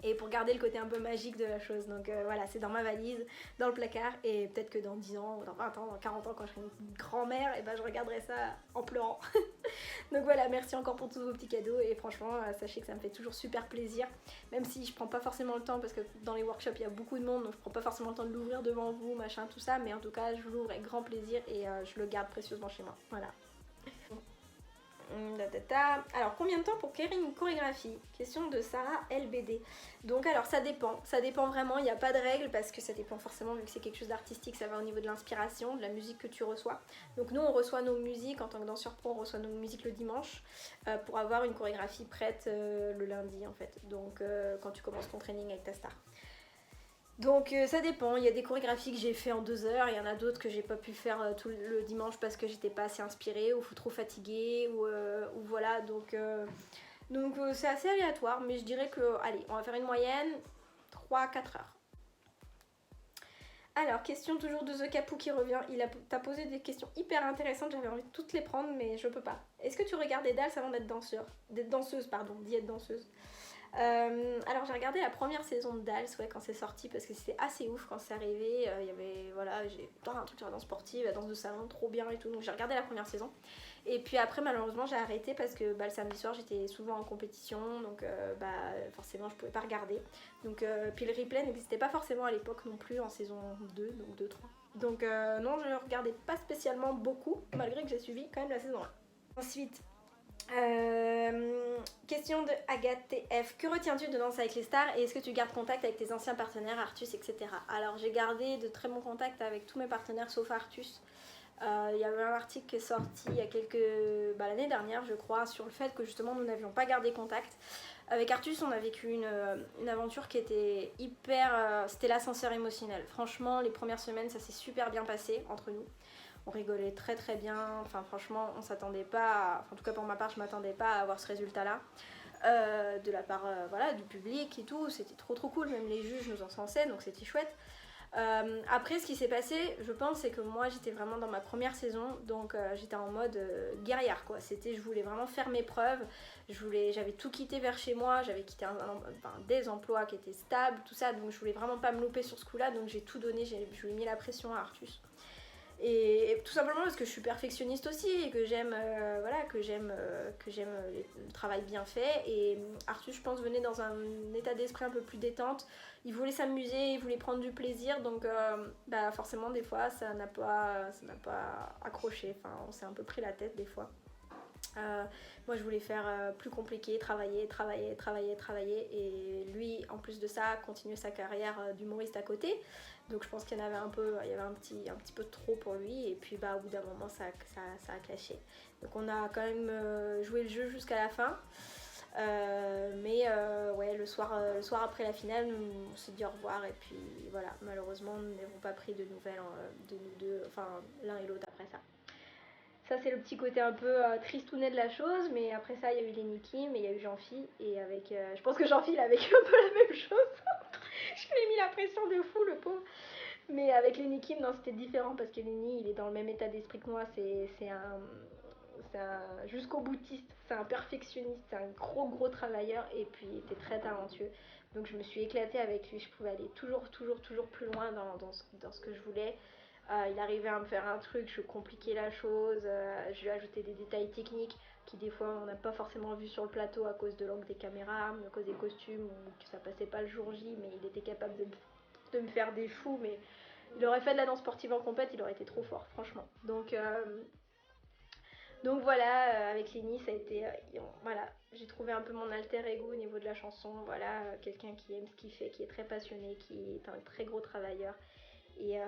S2: et pour garder le côté un peu magique de la chose. Donc voilà, c'est dans ma valise, dans le placard, et peut-être que dans 10 ans, dans 20 ans, dans 40 ans, quand je serai une grand-mère, et ben je regarderai ça en pleurant. Donc voilà, merci encore pour tous vos petits cadeaux, et franchement, sachez que ça me fait toujours super plaisir, même si je prends pas forcément le temps, parce que dans les workshops il y a beaucoup de monde, donc je prends pas forcément le temps de l'ouvrir devant vous, machin, tout ça, mais en tout cas, je l'ouvre avec grand plaisir, et je le garde précieusement chez moi. Voilà. Alors combien de temps pour créer une chorégraphie? Question de Sarah LBD. Donc alors ça dépend vraiment, il n'y a pas de règle parce que ça dépend forcément vu que c'est quelque chose d'artistique, ça va au niveau de l'inspiration, de la musique que tu reçois. Donc nous on reçoit nos musiques, en tant que danseur pro on reçoit nos musiques le dimanche pour avoir une chorégraphie prête le lundi en fait, donc quand tu commences ton training avec ta star. Donc ça dépend, il y a des chorégraphies que j'ai fait en 2 heures, il y en a d'autres que j'ai pas pu faire tout le dimanche parce que j'étais pas assez inspirée ou trop fatiguée ou voilà, donc c'est assez aléatoire, mais je dirais que, allez, on va faire une moyenne, 3-4 heures. Alors, question toujours de The Capou qui revient, t'as posé des questions hyper intéressantes, j'avais envie de toutes les prendre mais je peux pas. Est-ce que tu regardes des dalles avant d'être danseuse, d'y être danseuse? Alors j'ai regardé la première saison de Dals quand c'est sorti parce que c'était assez ouf quand c'est arrivé, il y avait voilà, j'ai plein un truc sur la danse sportive, la danse de salon, trop bien et tout, donc j'ai regardé la première saison et puis après malheureusement j'ai arrêté parce que le samedi soir j'étais souvent en compétition, donc forcément je pouvais pas regarder, donc puis le replay n'existait pas forcément à l'époque non plus en saison 2, donc 2-3, donc non, je regardais pas spécialement beaucoup malgré que j'ai suivi quand même la saison 1. Ensuite question de Agathe TF. Que retiens-tu de Danse avec les stars et est-ce que tu gardes contact avec tes anciens partenaires, Artus, etc. Alors j'ai gardé de très bons contacts avec tous mes partenaires sauf Artus. Il y avait un article qui est sorti il y a l'année dernière je crois, sur le fait que justement nous n'avions pas gardé contact. Avec Artus on a vécu une aventure qui était hyper... c'était l'ascenseur émotionnel. Franchement les premières semaines ça s'est super bien passé entre nous. On rigolait très très bien, enfin franchement on s'attendait pas, en tout cas pour ma part je m'attendais pas à avoir ce résultat là de la part voilà, du public et tout, c'était trop cool, même les juges nous encensaient donc c'était chouette. Après ce qui s'est passé je pense c'est que moi j'étais vraiment dans ma première saison donc j'étais en mode guerrière quoi, je voulais vraiment faire mes preuves, j'avais tout quitté vers chez moi, j'avais quitté des emplois qui étaient stables, tout ça, donc je voulais vraiment pas me louper sur ce coup là, donc j'ai tout donné, je lui ai mis la pression à Artus. Et tout simplement parce que je suis perfectionniste aussi et que j'aime le travail bien fait, et Arthur je pense venait dans un état d'esprit un peu plus détente, il voulait s'amuser, il voulait prendre du plaisir, donc forcément des fois ça n'a pas accroché, enfin on s'est un peu pris la tête des fois. Moi je voulais faire plus compliqué, travailler et lui en plus de ça continuer sa carrière d'humoriste à côté, donc je pense qu'il y avait un petit peu trop pour lui et puis au bout d'un moment ça a clashé, donc on a quand même joué le jeu jusqu'à la fin. Ouais, le soir après la finale on s'est dit au revoir et puis voilà, malheureusement nous n'avons pas pris de nouvelles de nous deux, enfin l'un et l'autre après ça. Ça c'est le petit côté un peu tristounet de la chose, mais après ça il y a eu Lenny Kim et il y a eu Jean-Phi, et avec je pense que Jean-Phi il a vécu un peu la même chose. Je lui ai mis la pression de fou le pauvre. Mais avec Lenny Kim non, c'était différent parce que Lenny il est dans le même état d'esprit que moi, c'est un jusqu'au boutiste, c'est un perfectionniste, c'est un gros travailleur et puis il était très talentueux. Donc je me suis éclatée avec lui, je pouvais aller toujours plus loin dans ce que je voulais. Il arrivait à me faire un truc, je compliquais la chose, je lui ajoutais des détails techniques qui des fois on n'a pas forcément vu sur le plateau à cause de l'angle des caméras, à cause des costumes, ou que ça passait pas le jour J, mais il était capable de me faire des fous, mais il aurait fait de la danse sportive en compète, il aurait été trop fort franchement. Donc voilà, avec Lenny ça a été, voilà, j'ai trouvé un peu mon alter ego au niveau de la chanson, voilà, quelqu'un qui aime ce qu'il fait, qui est très passionné, qui est un très gros travailleur. Et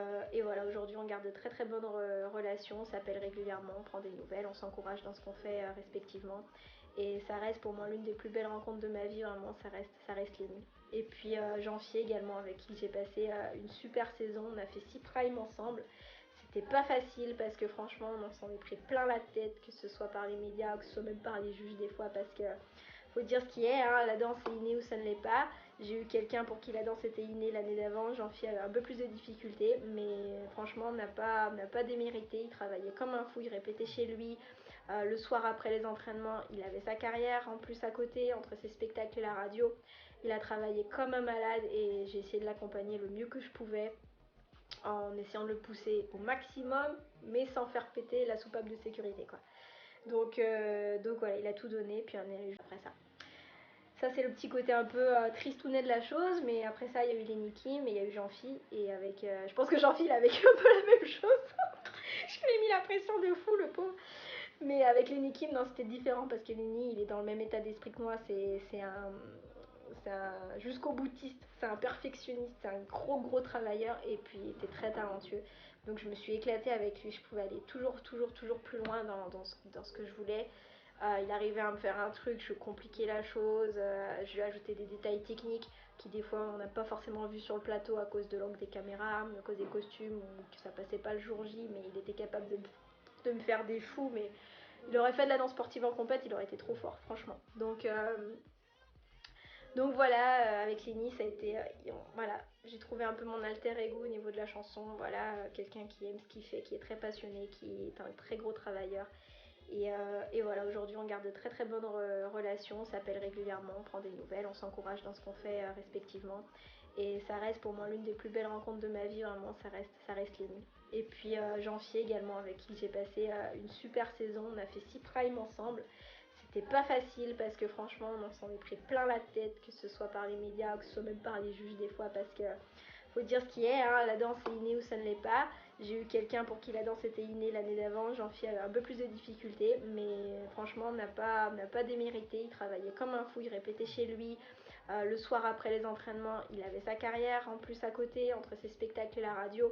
S2: voilà, aujourd'hui on garde de très bonnes relations, on s'appelle régulièrement, on prend des nouvelles, on s'encourage dans ce qu'on fait respectivement. Et ça reste pour moi l'une des plus belles rencontres de ma vie, vraiment, ça reste Lenny. Et puis Jean-Phi également, avec qui j'ai passé une super saison, on a fait 6 primes ensemble. C'était pas facile parce que franchement on s'en est pris plein la tête, que ce soit par les médias ou que ce soit même par les juges des fois, parce que faut dire ce qui est, hein, la danse est innée ou ça ne l'est pas. J'ai eu quelqu'un pour qui la danse était innée l'année d'avant, Jean-Phi avait un peu plus de difficultés, mais franchement on n'a pas démérité, il travaillait comme un fou, il répétait chez lui, Le soir après les entraînements, il avait sa carrière en plus à côté, entre ses spectacles et la radio. Il a travaillé comme un malade et j'ai essayé de l'accompagner le mieux que je pouvais en essayant de le pousser au maximum, mais sans faire péter la soupape de sécurité, quoi. Donc voilà, il a tout donné, puis on est après ça. Ça, c'est le petit côté un peu tristounet de la chose, mais après ça, il y a eu Lenny Kim et il y a eu Jean-Phi, et avec, je pense que Jean-Phi, il a vécu un peu la même chose. Je lui ai mis la pression de fou, le pauvre. Mais avec Lenny Kim, non, c'était différent, parce que Lenny, il est dans le même état d'esprit que moi, c'est un jusqu'au boutiste, c'est un perfectionniste, c'est un gros travailleur, et puis il était très talentueux. Donc je me suis éclatée avec lui, je pouvais aller toujours plus loin dans ce que je voulais. Il arrivait à me faire un truc, je compliquais la chose, je lui ajoutais des détails techniques qui des fois on n'a pas forcément vu sur le plateau à cause de l'angle des caméras, à cause des costumes, ou que ça passait pas le jour J, mais il était capable de me faire des fous, mais il aurait fait de la danse sportive en compète, il aurait été trop fort, franchement. Donc voilà, avec Lenny, ça a été. Voilà, j'ai trouvé un peu mon alter ego au niveau de la chanson. Voilà, quelqu'un qui aime ce qu'il fait, qui est très passionné, qui est un très gros travailleur. Et voilà, aujourd'hui on garde de très bonnes relations, on s'appelle régulièrement, on prend des nouvelles, on s'encourage dans ce qu'on fait respectivement. Et ça reste pour moi l'une des plus belles rencontres de ma vie, vraiment, ça reste Lenny. Et puis Jean-Phi également, avec qui j'ai passé une super saison, on a fait 6 primes ensemble. C'était pas facile parce que franchement on s'en est pris plein la tête, que ce soit par les médias ou que ce soit même par les juges des fois, parce que faut dire ce qui est, hein, la danse est innée ou ça ne l'est pas. J'ai eu quelqu'un pour qui la danse était innée l'année d'avant, Jean-Phi avait un peu plus de difficultés, mais franchement n'a pas démérité, il travaillait comme un fou, il répétait chez lui. Le soir après les entraînements, il avait sa carrière en plus à côté, entre ses spectacles et la radio.